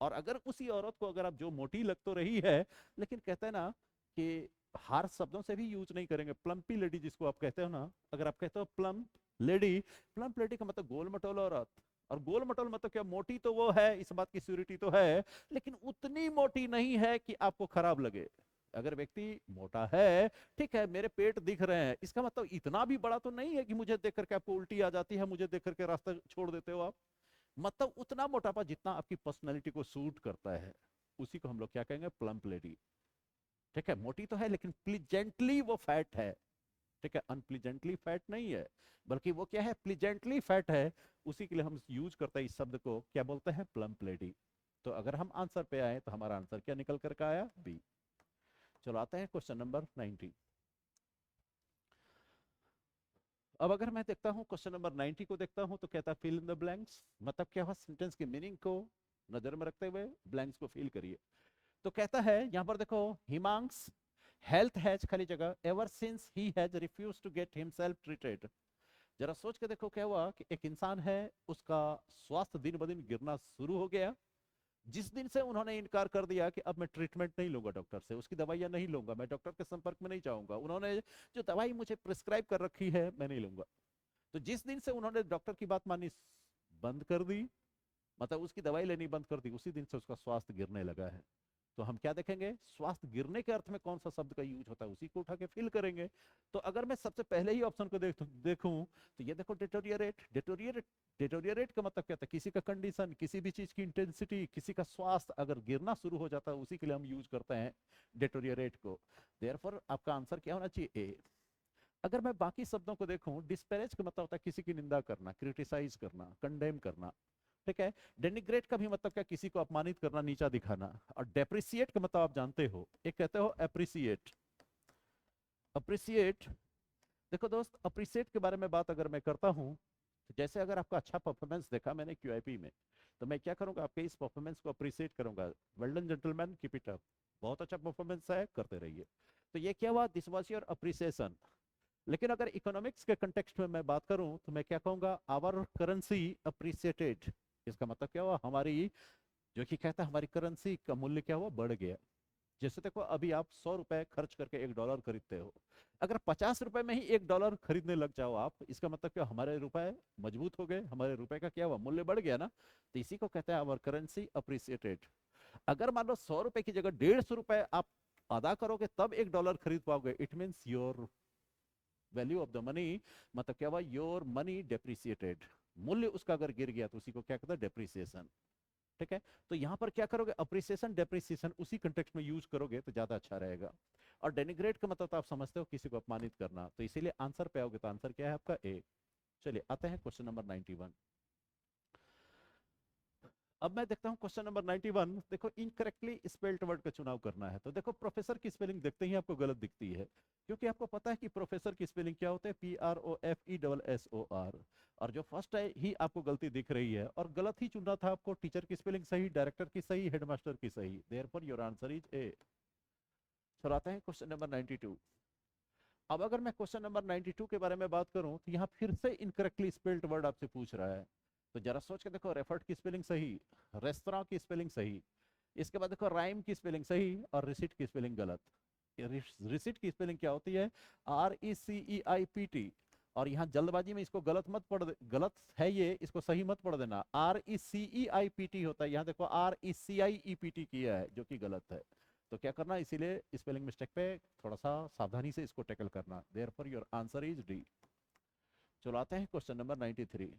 और अगर उसी औरत को, अगर आप जो मोटी लग तो रही है, लेकिन कहते हैं ना कि हार शब्दों से भी यूज नहीं करेंगे, प्लम्पी लेडी जिसको आप कहते हो ना, अगर आप कहते हो प्लम्प लेडी, प्लम्प लेडी का मतलब गोल मटोल औरत। और गोल मटोल मतलब क्या, मोटी तो वो है, इस बात की श्योरिटी तो है, लेकिन उतनी मोटी नहीं है कि आपको खराब लगे। अगर व्यक्ति मोटा है, ठीक है, मेरे पेट दिख रहे हैं, इसका मतलब इतना भी बड़ा तो नहीं है कि मुझे देख करके आपको उल्टी आ जाती है, मुझे देख करके रास्ता छोड़ देते हो आप। मतलब उतना मोटापा जितना आपकी पर्सनैलिटी को सूट करता है, उसी को हम लोग क्या कहेंगे, प्लम्प लेडी। ठीक है, मोटी तो है लेकिन प्लीजेंटली वो फैट है। ठीक है, अनप्लीजेंटली फैट नहीं है, बल्कि वो क्या है, प्लीजेंटली फैट है। उसी के लिए हम यूज करते हैं इस शब्द को, क्या बोलते हैं, प्लम्प लेडी। तो अगर हम आंसर पे आए तो हमारा आंसर क्या निकल करके आया, बी। चलो आते हैं क्वेश्चन नंबर 90। अब अगर मैं देखता हूं क्वेश्चन नंबर 90 को देखता हूं तो कहता है फिल इन द ब्लैंक्स, मतलब क्या हुआ, सेंटेंस के मीनिंग को नजर में रखते हुए ब्लैंक्स को फिल करिए। तो कहता है यहां पर देखो, हिमांश हेल्थ हैज खाली जगह ever since he has refuse to get himself treated. जरा सोच के देखो क्या हुआ कि एक इंसान है, उसका स्वास्थ्य दिन ब दिन गिरना शुरू हो गया। जिस दिन से उन्होंने इनकार कर दिया कि अब मैं ट्रीटमेंट नहीं लूंगा डॉक्टर से, उसकी दवाइयां नहीं लूंगा, मैं डॉक्टर के संपर्क में नहीं जाऊंगा, उन्होंने जो दवाई मुझे प्रिस्क्राइब कर रखी है मैं नहीं लूंगा, तो जिस दिन से उन्होंने डॉक्टर की बात माननी बंद कर दी, मतलब उसकी दवाई लेनी बंद कर दी, उसी दिन से उसका स्वास्थ्य गिरने लगा है। तो हम क्या देखेंगे, स्वास्थ्य गिरने के अर्थ में कौन सा शब्द का यूज होता है, उसी को उठा के फिल करेंगे। तो अगर मैं सबसे पहले ही ऑप्शन को देखूं तो ये देखो, डिटोरियरेट। डिटोरियरेट, डिटोरियरेट का मतलब क्या था, किसी का कंडीशन, किसी भी चीज की इंटेंसिटी, किसी का स्वास्थ्य अगर गिरना शुरू हो जाता है, उसी के लिए हम यूज करते हैं डिटोरियरेट को। देयरफॉर आपका आंसर क्या होना चाहिए, ए। अगर मैं बाकी शब्दों को देखूं, डिस्पैरेज का मतलब होता है किसी की निंदा करना, क्रिटिसाइज करना, कंडेम करना। ठीक है, डेनिग्रेट का भी मतलब क्या, किसी को अपमानित करना, नीचा दिखाना। और डेप्रिसिएट का मतलब आप जानते हो, एक कहते हो अप्रिसिएट। अप्रिसिएट, देखो दोस्त, अप्रिसिएट के बारे में बात अगर मैं करता हूं, तो जैसे अगर आपका अच्छा परफॉर्मेंस देखा मैंने क्यूआईपी में, तो मैं क्या करूंगा, आपके इस परफॉर्मेंस को अप्रिसिएट करूंगा, well done gentleman, keep it up, बहुत अच्छा परफॉर्मेंस है, करते रहिए। तो ये क्या हुआ, दिस वाज योर अप्रिसिएशन। लेकिन अगर इकोनॉमिक्स के कंटेक्स्ट में मैं बात करूं तो मैं क्या कहूंगा, आवर करेंसी अप्रिसिएटेड। इसका मतलब क्या हुआ, हमारी जो कि कहता है हमारी करेंसी का मूल्य क्या हुआ, बढ़ गया। जैसे देखो अभी आप 100 रुपए खर्च करके $1 खरीदते हो, अगर 50 रुपए में ही $1 खरीदने लग जाओ आप, इसका मतलब क्या, हमारे रुपए मजबूत हो गए, हमारे रुपए का क्या हुआ, मूल्य बढ़ गया ना। तो इसी को कहते हैं आवर करेंसी अप्रिसिएटेड। अगर मान लो 100 रुपए की जगह 150 रुपए आप अदा करोगे तब $1 खरीद पाओगे, it means your value of the money, मतलब क्या हुआ, योर मनी डेप्रिसिएटेड। मूल्य उसका अगर गिर गया तो उसी को क्या कहते हैं, डेप्रिसिएशन। ठीक है, तो यहां पर क्या करोगे, अप्रिसिएशन डेप्रिसिएशन उसी कंटेक्स्ट में यूज करोगे तो ज्यादा अच्छा रहेगा। और डेनिग्रेट का मतलब तो आप समझते हो किसी को अपमानित करना, तो इसीलिए आंसर पे आओगे तो आंसर क्या है आपका, ए। चलिए आते हैं क्वेश्चन नंबर 91। अब मैं देखता हूं क्वेश्चन नंबर 91, देखो इनकरेक्टली स्पेल्ड वर्ड का चुनाव करना है। तो देखो प्रोफेसर की स्पेलिंग देखते ही आपको गलत दिखती है, क्योंकि आपको पता है कि प्रोफेसर की स्पेलिंग क्या होता है, PROFESSOR। और जो फर्स्ट है ही आपको गलती दिख रही है, और गलत ही चुनना था आपको, टीचर की स्पेलिंग सही, डायरेक्टर की सही, हेडमास्टर की सही, therefore your answer is a. चलाते हैं क्वेश्चन नंबर 92। अब अगर मैं क्वेश्चन नंबर 92 के बारे में बात करूं तो यहाँ फिर से इनकरेक्टली स्पेल्ड वर्ड आपसे पूछ रहा है। तो जरा सोच के देखो, रेफर्ड की स्पेलिंग सही, रेस्तरां की स्पेलिंग सही, इसके बाद देखो राइम की स्पेलिंग सही और रिसिट की स्पेलिंग गलत। रिसिट की स्पेलिंग क्या होती है, RECEIPT। और यहाँ जल्दबाजी में इसको गलत मत पढ़ दे, गलत है ये, इसको सही मत पढ़ देना, RECEIPT होता है, यहाँ देखो RECIEPT किया है जो कि गलत है। तो क्या करना, इसीलिए स्पेलिंग मिस्टेक पे थोड़ा सा सावधानी से इसको टैकल करना। Therefore your answer is D. चलो आते हैं क्वेश्चन नंबर 93।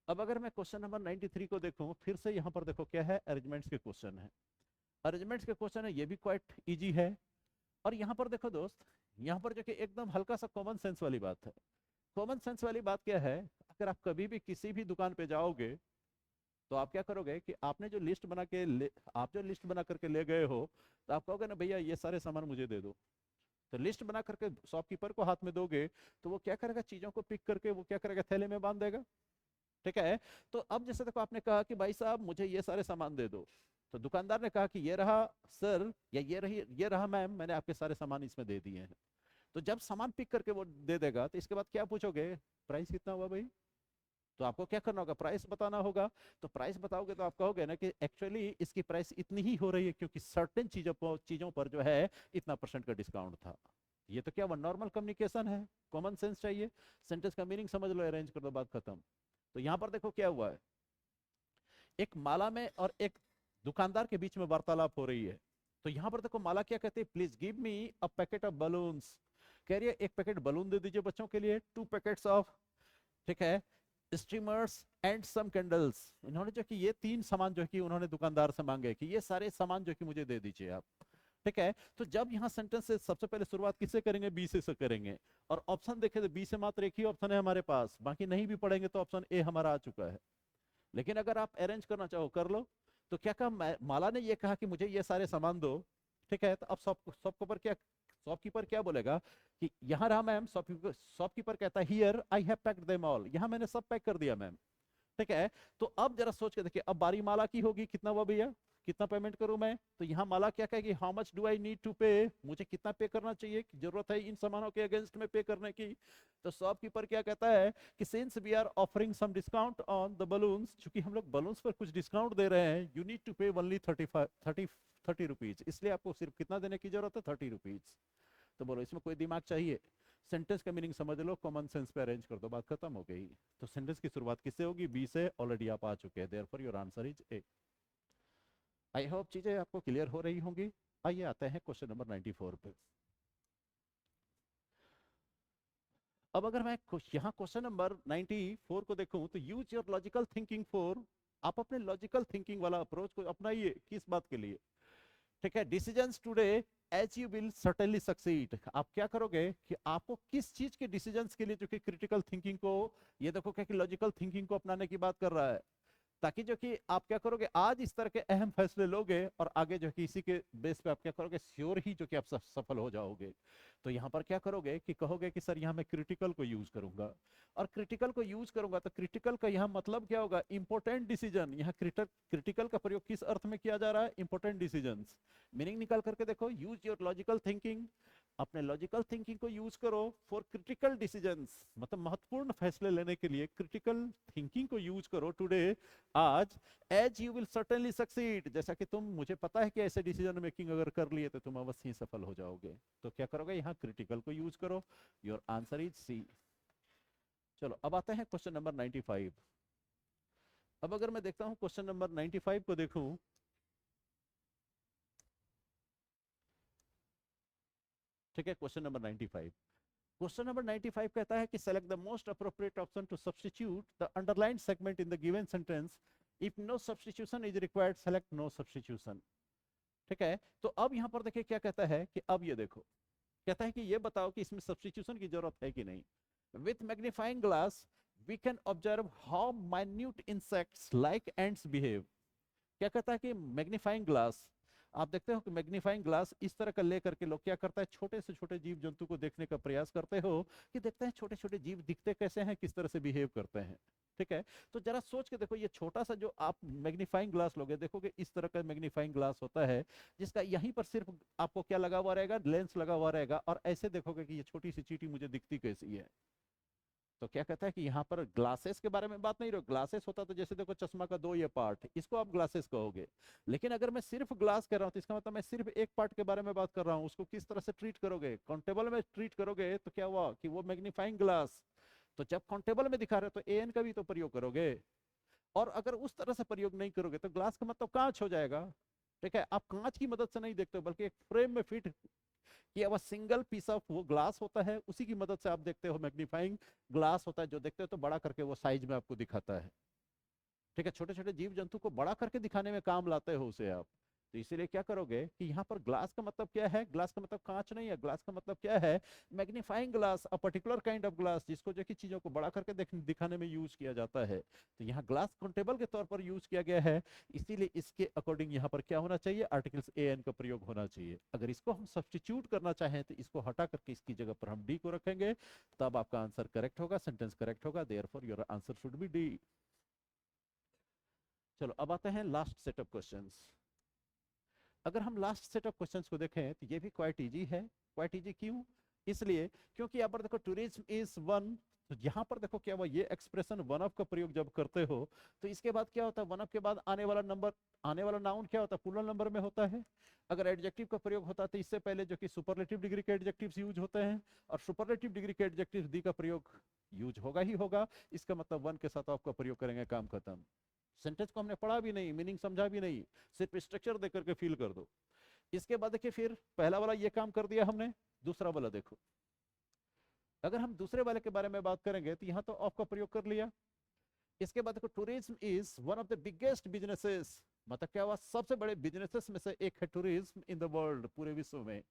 अब अगर मैं क्वेश्चन नंबर 93 को देखूं, फिर से यहाँ पर देखो क्या है, अरेंजमेंट्स के क्वेश्चन है। अरेंजमेंट्स के क्वेश्चन है, ये भी क्वाइट इजी है। और यहाँ पर देखो दोस्त, यहाँ पर जो कि एकदम हल्का सा कॉमन सेंस वाली बात है। कॉमन सेंस वाली बात क्या है, अगर आप कभी भी किसी भी दुकान पे जाओगे तो आप क्या करोगे कि आपने जो लिस्ट बना के आप जो लिस्ट बना करके ले गए हो, तो आप कहोगे ना भैया ये सारे सामान मुझे दे दो। तो लिस्ट बना करके शॉपकीपर को हाथ में दोगे, तो वो क्या करेगा, चीजों को पिक करके वो क्या करेगा, थैले में बांध देगा। ठीक है। तो अब जैसे देखो, आपने कहा कि भाई साहब मुझे ये सारे सामान दे दो, तो दुकानदार ने कहा कि ये रहा सर, या ये रहा मैम, मैंने आपके सारे सामान इसमें दे दिए हैं। तो जब सामान पिक करके वो दे देगा, तो इसके बाद क्या पूछोगे, प्राइस कितना हुआ भाई। तो आपको क्या करना होगा, प्राइस बताना होगा। तो प्राइस बताओगे तो आप कहोगे ना कि एक्चुअली इसकी प्राइस इतनी ही हो रही है क्योंकि सर्टेन चीजों पर जो है इतना % का डिस्काउंट था। ये तो क्या वो नॉर्मल कम्युनिकेशन है, कॉमन सेंस चाहिए। सेंटेंस का मीनिंग समझ लो, अरेंज कर दो, बात खत्म। तो यहां पर देखो क्या हुआ है, एक माला में और एक दुकानदार के बीच में वार्तालाप हो रही है। तो यहां पर देखो माला क्या कहते हैं, please give me a packet of balloons. कह रही है एक पैकेट बलून दे दीजिए बच्चों के लिए, 2 पैकेट्स ऑफ, ठीक है, स्ट्रीमर्स एंड सम कैंडल्स। इन्होंने जो कि ये 3 सामान जो कि उन्होंने दुकानदार से मांगे कि ये सारे सामान जो कि मुझे दे दीजिए आप। ठीक है। तो जब यहाँ सेंटेंस से सबसे पहले शुरुआत किससे करेंगे, बी से करेंगे। और ऑप्शन देखे तो बी से मात्र एक ही ऑप्शन है हमारे पास, बाकी नहीं भी पढ़ेंगे तो ऑप्शन ए हमारा आ चुका है। लेकिन अगर आप अरेंज करना चाहो कर लो। तो क्या कहा, माला ने ये कहा कि मुझे ये सारे सामान दो। ठीक है। तो अब शॉपकीपर क्या बोलेगा कि यहाँ रहा मैम। शॉपकीपर कहता है here I have packed them all, यहाँ मैंने सब पैक कर दिया मैम। ठीक है। तो अब जरा सोच के देखिए, अब बारी माला की होगी, कितना हुआ भैया, कितना पेमेंट करूं मैं। तो यहाँ माला क्या कहेगी, how much do I need to pay, मुझे कितना पे करना चाहिए, जरूरत है इन सामानों के अगेंस्ट में पे करने की। तो शॉपकीपर क्या कहता है कि since we are offering some discount on the balloons, चूंकि हम लोग बलून्स पर कुछ डिस्काउंट दे रहे हैं, यू नीड टू पे ओनली 30 रुपीज, इसलिए आपको सिर्फ कितना देने की जरूरत है, 30 रुपीज। तो बोलो इसमें कोई दिमाग चाहिए, सेंटेंस का मीनिंग समझ लो, कॉमन सेंस पे अरेंज कर दो, बात खत्म हो गई। तो सेंटेंस की शुरुआत किससे होगी, बी से, ऑलरेडी आप आ चुके हैं, therefore your answer is a. I hope चीजें आपको क्लियर हो रही होंगी। आइए आते हैं क्वेश्चन नंबर 94 पे। अब अगर मैं यहाँ क्वेश्चन नंबर 94 को देखूं तो use your logical thinking for, आप अपने लॉजिकल थिंकिंग वाला अप्रोच को अपनाइए, किस बात के लिए। ठीक है। Decisions today as you will certainly succeed, आप क्या करोगे कि आपको किस चीज के डिसीजंस के लिए, जो कि क्रिटिकल थिंकिंग को, ये देखो क्या कि लॉजिकल थिंकिंग को अपनाने की बात कर रहा है, ताकि जो कि आप क्या करोगे, आज इस तरह के अहम फैसले लोगे और आगे जो कि इसी के बेस पे आप क्या करोगे, श्योर ही जो कि आप सफल हो जाओगे। तो यहाँ पर क्या करोगे कि कहोगे कि सर यहाँ मैं क्रिटिकल को यूज करूंगा। और क्रिटिकल को यूज करूंगा तो क्रिटिकल का यहाँ मतलब क्या होगा, इंपॉर्टेंट डिसीजन। यहाँ क्रिटिकल का प्रयोग किस अर्थ में किया जा रहा है, इंपॉर्टेंट डिसीजन। मीनिंग निकाल करके देखो, यूज योर लॉजिकल थिंकिंग, अपने लॉजिकल थिंकिंग को यूज करो फॉर क्रिटिकल डिसीजंस, मतलब महत्वपूर्ण फैसले लेने के लिए क्रिटिकल थिंकिंग को यूज करो टुडे, आज, as you will certainly succeed, जैसा कि तुम, मुझे पता है कि ऐसे डिसीजन मेकिंग अगर कर लिए तो तुम अवश्य ही सफल हो जाओगे। तो क्या करोगे, यहाँ क्रिटिकल को यूज करो, योर आंसर इज सी। चलो अब आते हैं क्वेश्चन नंबर 95। अब अगर मैं देखता हूं क्वेश्चन नंबर 95 को देखूं, ठीक है, क्वेश्चन नंबर 95। क्वेश्चन नंबर 95 कहता है कि select the most appropriate option to substitute the underline segment in the given sentence, if no substitution is required select no substitution. ठीक है। तो अब यहां पर देखिए क्या कहता है कि अब ये देखो, कहता है कि ये बताओ कि इसमें सब्स्टिट्यूशन की जरूरत है कि नहीं। With magnifying glass we can observe how minute insects like ants behave. क्या कहता है कि मैग्नीफाइंग ग्लास, आप देखते हो कि मैग्नीफाइंग ग्लास इस तरह का लेकर के लोग क्या करता है, छोटे से छोटे जीव जंतु को देखने का प्रयास करते हो कि देखते हैं छोटे छोटे जीव दिखते कैसे हैं, किस तरह से बिहेव करते हैं। ठीक है, तो जरा सोच के देखो, ये छोटा सा जो आप मैग्नीफाइंग ग्लास लोगे, देखोगे इस तरह का मैग्नीफाइंग ग्लास होता है जिसका यहीं पर सिर्फ आपको क्या लगा हुआ रहेगा, लेंस लगा हुआ रहेगा, और ऐसे देखोगे कि ये छोटी सी चींटी मुझे दिखती कैसी है। तो क्या कहता है कि यहाँ पर ग्लासेस के बारे में बात नहीं रहो, ग्लासेस होता तो जैसे देखो चश्मा का दो ये पार्ट, इसको आप ग्लासेस कहोगे। लेकिन अगर मैं सिर्फ ग्लास कर रहा हूँ तो इसका मतलब मैं सिर्फ एक पार्ट के बारे में बात कर रहा हूँ, उसको किस तरह से ट्रीट करोगे, काउंटेबल में ट्रीट करोगे तो क्या हुआ कि वो मैग्नीफाइंग ग्लास, तो जब काउंटेबल में दिखा रहे हो तो एन का भी तो प्रयोग करोगे। और अगर उस तरह से प्रयोग नहीं करोगे तो ग्लास का मतलब कांच हो जाएगा। ठीक है, आप कांच की मदद से नहीं देखते हो, बल्कि एक फ्रेम में फिट किया हुआ सिंगल पीस ऑफ वो ग्लास होता है, उसी की मदद से आप देखते हो। मैग्नीफाइंग ग्लास होता है जो देखते हो तो बड़ा करके वो साइज में आपको दिखाता है। ठीक है, छोटे छोटे जीव जंतु को बड़ा करके दिखाने में काम लाते हो उसे आप। तो इसीलिए क्या करोगे कि यहाँ पर ग्लास का मतलब क्या है, ग्लास का मतलब कांच नहीं है, ग्लास का मतलब क्या है, magnifying glass, a particular kind of glass, जिसको जो कि चीजों को बड़ा करके दिखाने में यूज किया जाता है। तो यहाँ ग्लास काउंटेबल के तौर पर यूज किया गया है, इसीलिए इसके अकॉर्डिंग यहाँ पर क्या होना चाहिए, आर्टिकल्स ए एन का प्रयोग होना चाहिए। अगर इसको हम सब्स्टिट्यूट करना चाहें तो इसको हटा करके इसकी जगह पर हम डी को रखेंगे, तब आपका आंसर करेक्ट होगा, सेंटेंस करेक्ट होगा, therefore your answer should be D. चलो अब आते हैं लास्ट सेट ऑफ क्वेश्चंस। अगर हम लास्ट सेट ऑफ क्वेश्चंस को देखें तो ये भी क्वाइट इजी है। क्वाइट इजी क्यों, इसलिए क्योंकि यहाँ पर देखो टूरिज्म इज वन, तो यहाँ पर देखो क्या हुआ, ये एक्सप्रेशन वन ऑफ का प्रयोग जब करते हो तो इसके बाद क्या होता है, वन ऑफ के बाद आने वाला नंबर, आने वाला नाउन क्या होता है, प्लूरल नंबर में होता है। अगर एडजेक्टिव का प्रयोग होता है तो इससे पहले जो कि सुपरलेटिव डिग्री के एडजेक्टिव्स यूज होते हैं, और सुपरलेटिव डिग्री के एडजेक्टिव्स दी का प्रयोग यूज होगा ही होगा। इसका मतलब वन के साथ आपका प्रयोग करेंगे, काम खत्म। सेंटेंस को हमने पढ़ा भी नहीं, मीनिंग समझा भी नहीं, सिर्फ स्ट्रक्चर देकर करके फील कर दो। इसके बाद देखिए फिर पहला वाला ये काम कर दिया हमने, दूसरा वाला देखो। अगर हम दूसरे वाले के बारे में बात करेंगे तो यहाँ तो ऑफ का प्रयोग कर लिया। इसके बाद देखो tourism is one of the biggest businesses, मतलब क्या हुआ, सबसे बड़े बिजनेसेस में से एक है टूरिज्म इन द वर्ल्ड, पूरे विश्व में।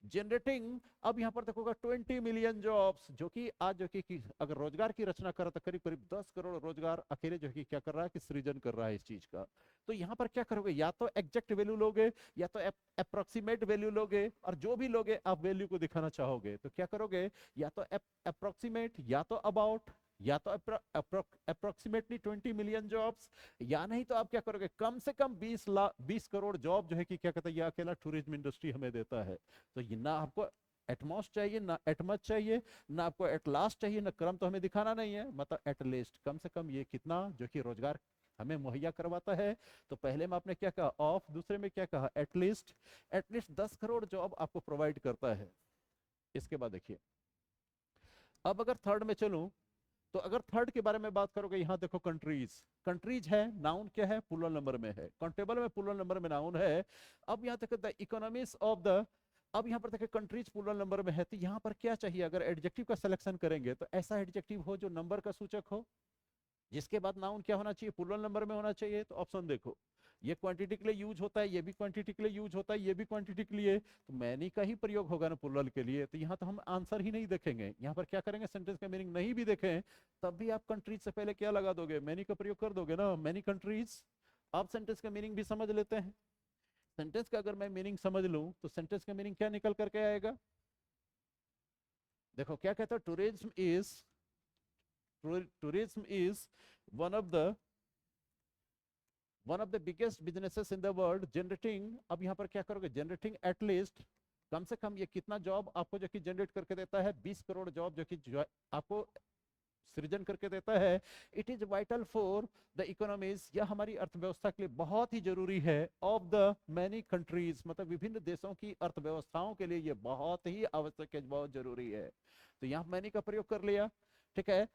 जनरेटिंग, अब यहाँ पर देखोगा 20 मिलियन जॉब्स, जो कि आज जो कि अगर रोजगार की रचना कर रहा था, करीब करीब 10 करोड़ रोजगार अकेले जो कि क्या कर रहा है कि सृजन कर रहा है इस चीज का। तो यहाँ पर क्या करोगे, या तो एग्जैक्ट वैल्यू लोगे या तो अप्रोक्सीमेट वैल्यू लोगे, और जो भी लोगे आप वैल्यू को दिखाना चाहोगे तो क्या करोगे, या तो अप्रोक्सीमेट, या तो अबाउट, या तो अप्रोक्सीमेटली 20 मिलियन जॉब्स, या नहीं तो आप क्या करोगे, कम से कम 20 करोड़ जॉब जो है कि क्या कहते हैं ये अकेला टूरिज्म इंडस्ट्री हमें देता है। तो ये ना आपको एटमोस्ट चाहिए, ना एटमच चाहिए, ना आपको एट लास्ट चाहिए, ना क्रम तो हमें दिखाना नहीं है, मतलब एट लीस्ट, कम से कम ये कितना जो कि रोजगार हमें मुहैया करवाता है। तो पहले में आपने क्या कहा, ऑफ, दूसरे में क्या कहा, एटलीस्ट। एटलीस्ट 10 करोड़ जॉब आपको प्रोवाइड करता है। इसके बाद देखिए, अब अगर थर्ड में चलूं, तो अगर थर्ड के बारे में बात करोगे, यहां देखो कंट्रीज, कंट्रीज है, नाउन क्या है, प्लूरल नंबर में है, काउंटेबल में प्लूरल नंबर में नाउन है। अब यहां तक द इकोनॉमीज ऑफ द, अब यहां पर देखिए कंट्रीज प्लूरल नंबर में है, तो यहां पर क्या चाहिए, अगर एडजेक्टिव का सिलेक्शन करेंगे तो ऐसा एडजेक्टिव हो जो नंबर का सूचक हो, जिसके बाद नाउन क्या होना चाहिए, प्लूरल नंबर में होना चाहिए। तो ऑप्शन देखो, ये क्वांटिटी के लिए यूज होता है, ये भी क्वांटिटी के लिए यूज होता है, ये भी क्वांटिटी के लिए, तो मैनी का ही प्रयोग होगा ना प्लूरल के लिए। तो यहाँ तो हम आंसर ही नहीं देखेंगे, यहाँ पर क्या करेंगे, सेंटेंस का मीनिंग नहीं भी देखें तब भी आप कंट्रीज से पहले क्या लगा दोगे, मैनी का प्रयोग कर दोगे ना, मैनी कंट्रीज। आप सेंटेंस का मीनिंग भी समझ लेते हैं। सेंटेंस का अगर मैं मीनिंग समझ लूं तो सेंटेंस का मीनिंग क्या निकल करके आएगा, देखो क्या कहता है, tourism is one of the biggest businesses in the world, generating, अब यहाँ पर क्या करोगे, generating at least, कम से कम ये कितना जॉब आपको जो कि जनरेट करके देता है, 20 करोड़ जॉब जो कि आपको सृजन करके देता है। It is vital for the economies, यह हमारी अर्थव्यवस्था के लिए बहुत ही जरूरी है, ऑफ द मैनी कंट्रीज, मतलब विभिन्न देशों की अर्थव्यवस्थाओं के लिए ये बहुत ही आवश्यक है, बहुत जरूरी है। तो यहाँ मैनी का प्रयोग कर लिया। ठीक है,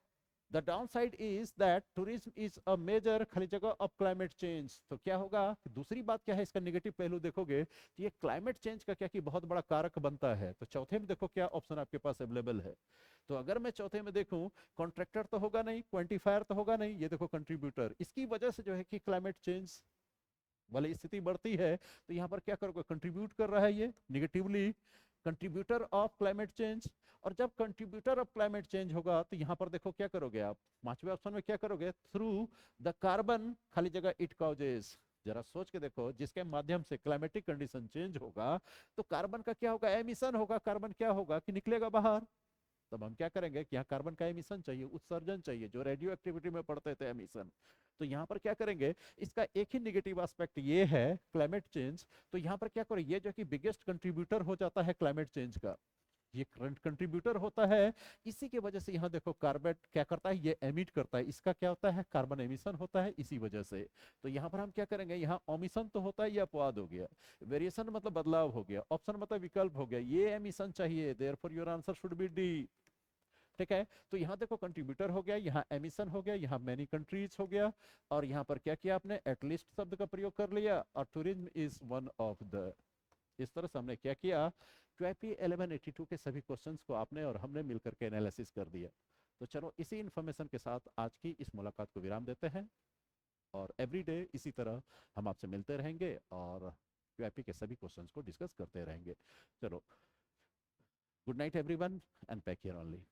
the downside is that tourism is a major, खाली जगह, ऑफ क्लाइमेट चेंज। तो क्या होगा, दूसरी बात क्या है, इसका निगेटिव पहलू देखोगे तो ये क्लाइमेट चेंज का क्या कि बहुत बड़ा कारक बनता है। तो चौथे में देखो क्या ऑप्शन आपके पास अवेलेबल है। तो अगर मैं चौथे में देखूं, कॉन्ट्रैक्टर तो होगा नहीं, क्वांटिफायर तो होगा नहीं, ये देखो कंट्रीब्यूटर, इसकी वजह से जो है कि क्लाइमेट चेंज वाली स्थिति बढ़ती है। तो यहाँ पर क्या करोगे, कंट्रीब्यूट कर रहा है ये negatively, contributor of climate change. और जब कंट्रीब्यूटर ऑफ क्लाइमेट चेंज होगा तो यहाँ पर देखो क्या करोगे आप, पांचवें ऑप्शन में क्या करोगे, थ्रू द कार्बन, खाली जगह, इट कॉजेज, जरा सोच के देखो, जिसके माध्यम से क्लाइमेटिक कंडीशन चेंज होगा तो कार्बन का क्या होगा, एमिशन होगा। कार्बन क्या होगा कि निकलेगा बाहर। तब हम क्या करेंगे कि यहाँ कार्बन का एमिशन चाहिए, उत्सर्जन चाहिए, जो रेडियो एक्टिविटी में पढ़ते थे एमिशन। तो यहाँ पर क्या करेंगे, इसका एक ही निगेटिव एस्पेक्ट ये है क्लाइमेट चेंज। तो यहाँ पर क्या करें, ये जो कि बिगेस्ट कंट्रीब्यूटर हो जाता है क्लाइमेट चेंज का, ये करंट कंट्रीब्यूटर होता है। इसी की वजह से यहाँ देखो कार्बन क्या करता है, ये एमिट करता है। इसका क्या होता है, कार्बन एमिशन होता है इसी वजह से। तो यहाँ पर हम क्या करेंगे, यहाँ ओमिशन तो होता है, ये अपवाद हो गया। वेरिएशन मतलब बदलाव हो गया, ऑप्शन मतलब विकल्प हो गया। ये एमिशन चाहिए, therefore your answer should be D. ठीक है, तो यहाँ देखो कंट्रीब्यूटर हो गया, यहाँ एमिशन हो गया, यहाँ मैनी कंट्रीज हो गया। और यहाँ पर क्या किया आपने, एटलीस्ट शब्द का प्रयोग कर लिया, और tourism is one of the. इस तरह से हमने क्या किया, क्यूआईपी 1182 के सभी क्वेश्चंस को आपने और हमने मिलकर के एनालिसिस कर दिया। तो चलो इसी इंफॉर्मेशन के साथ आज की इस मुलाकात को विराम देते हैं, और एवरीडे इसी तरह हम आपसे मिलते रहेंगे और क्यूआईपी के सभी क्वेश्चंस को डिस्कस करते रहेंगे। चलो, good night everyone and pack here only.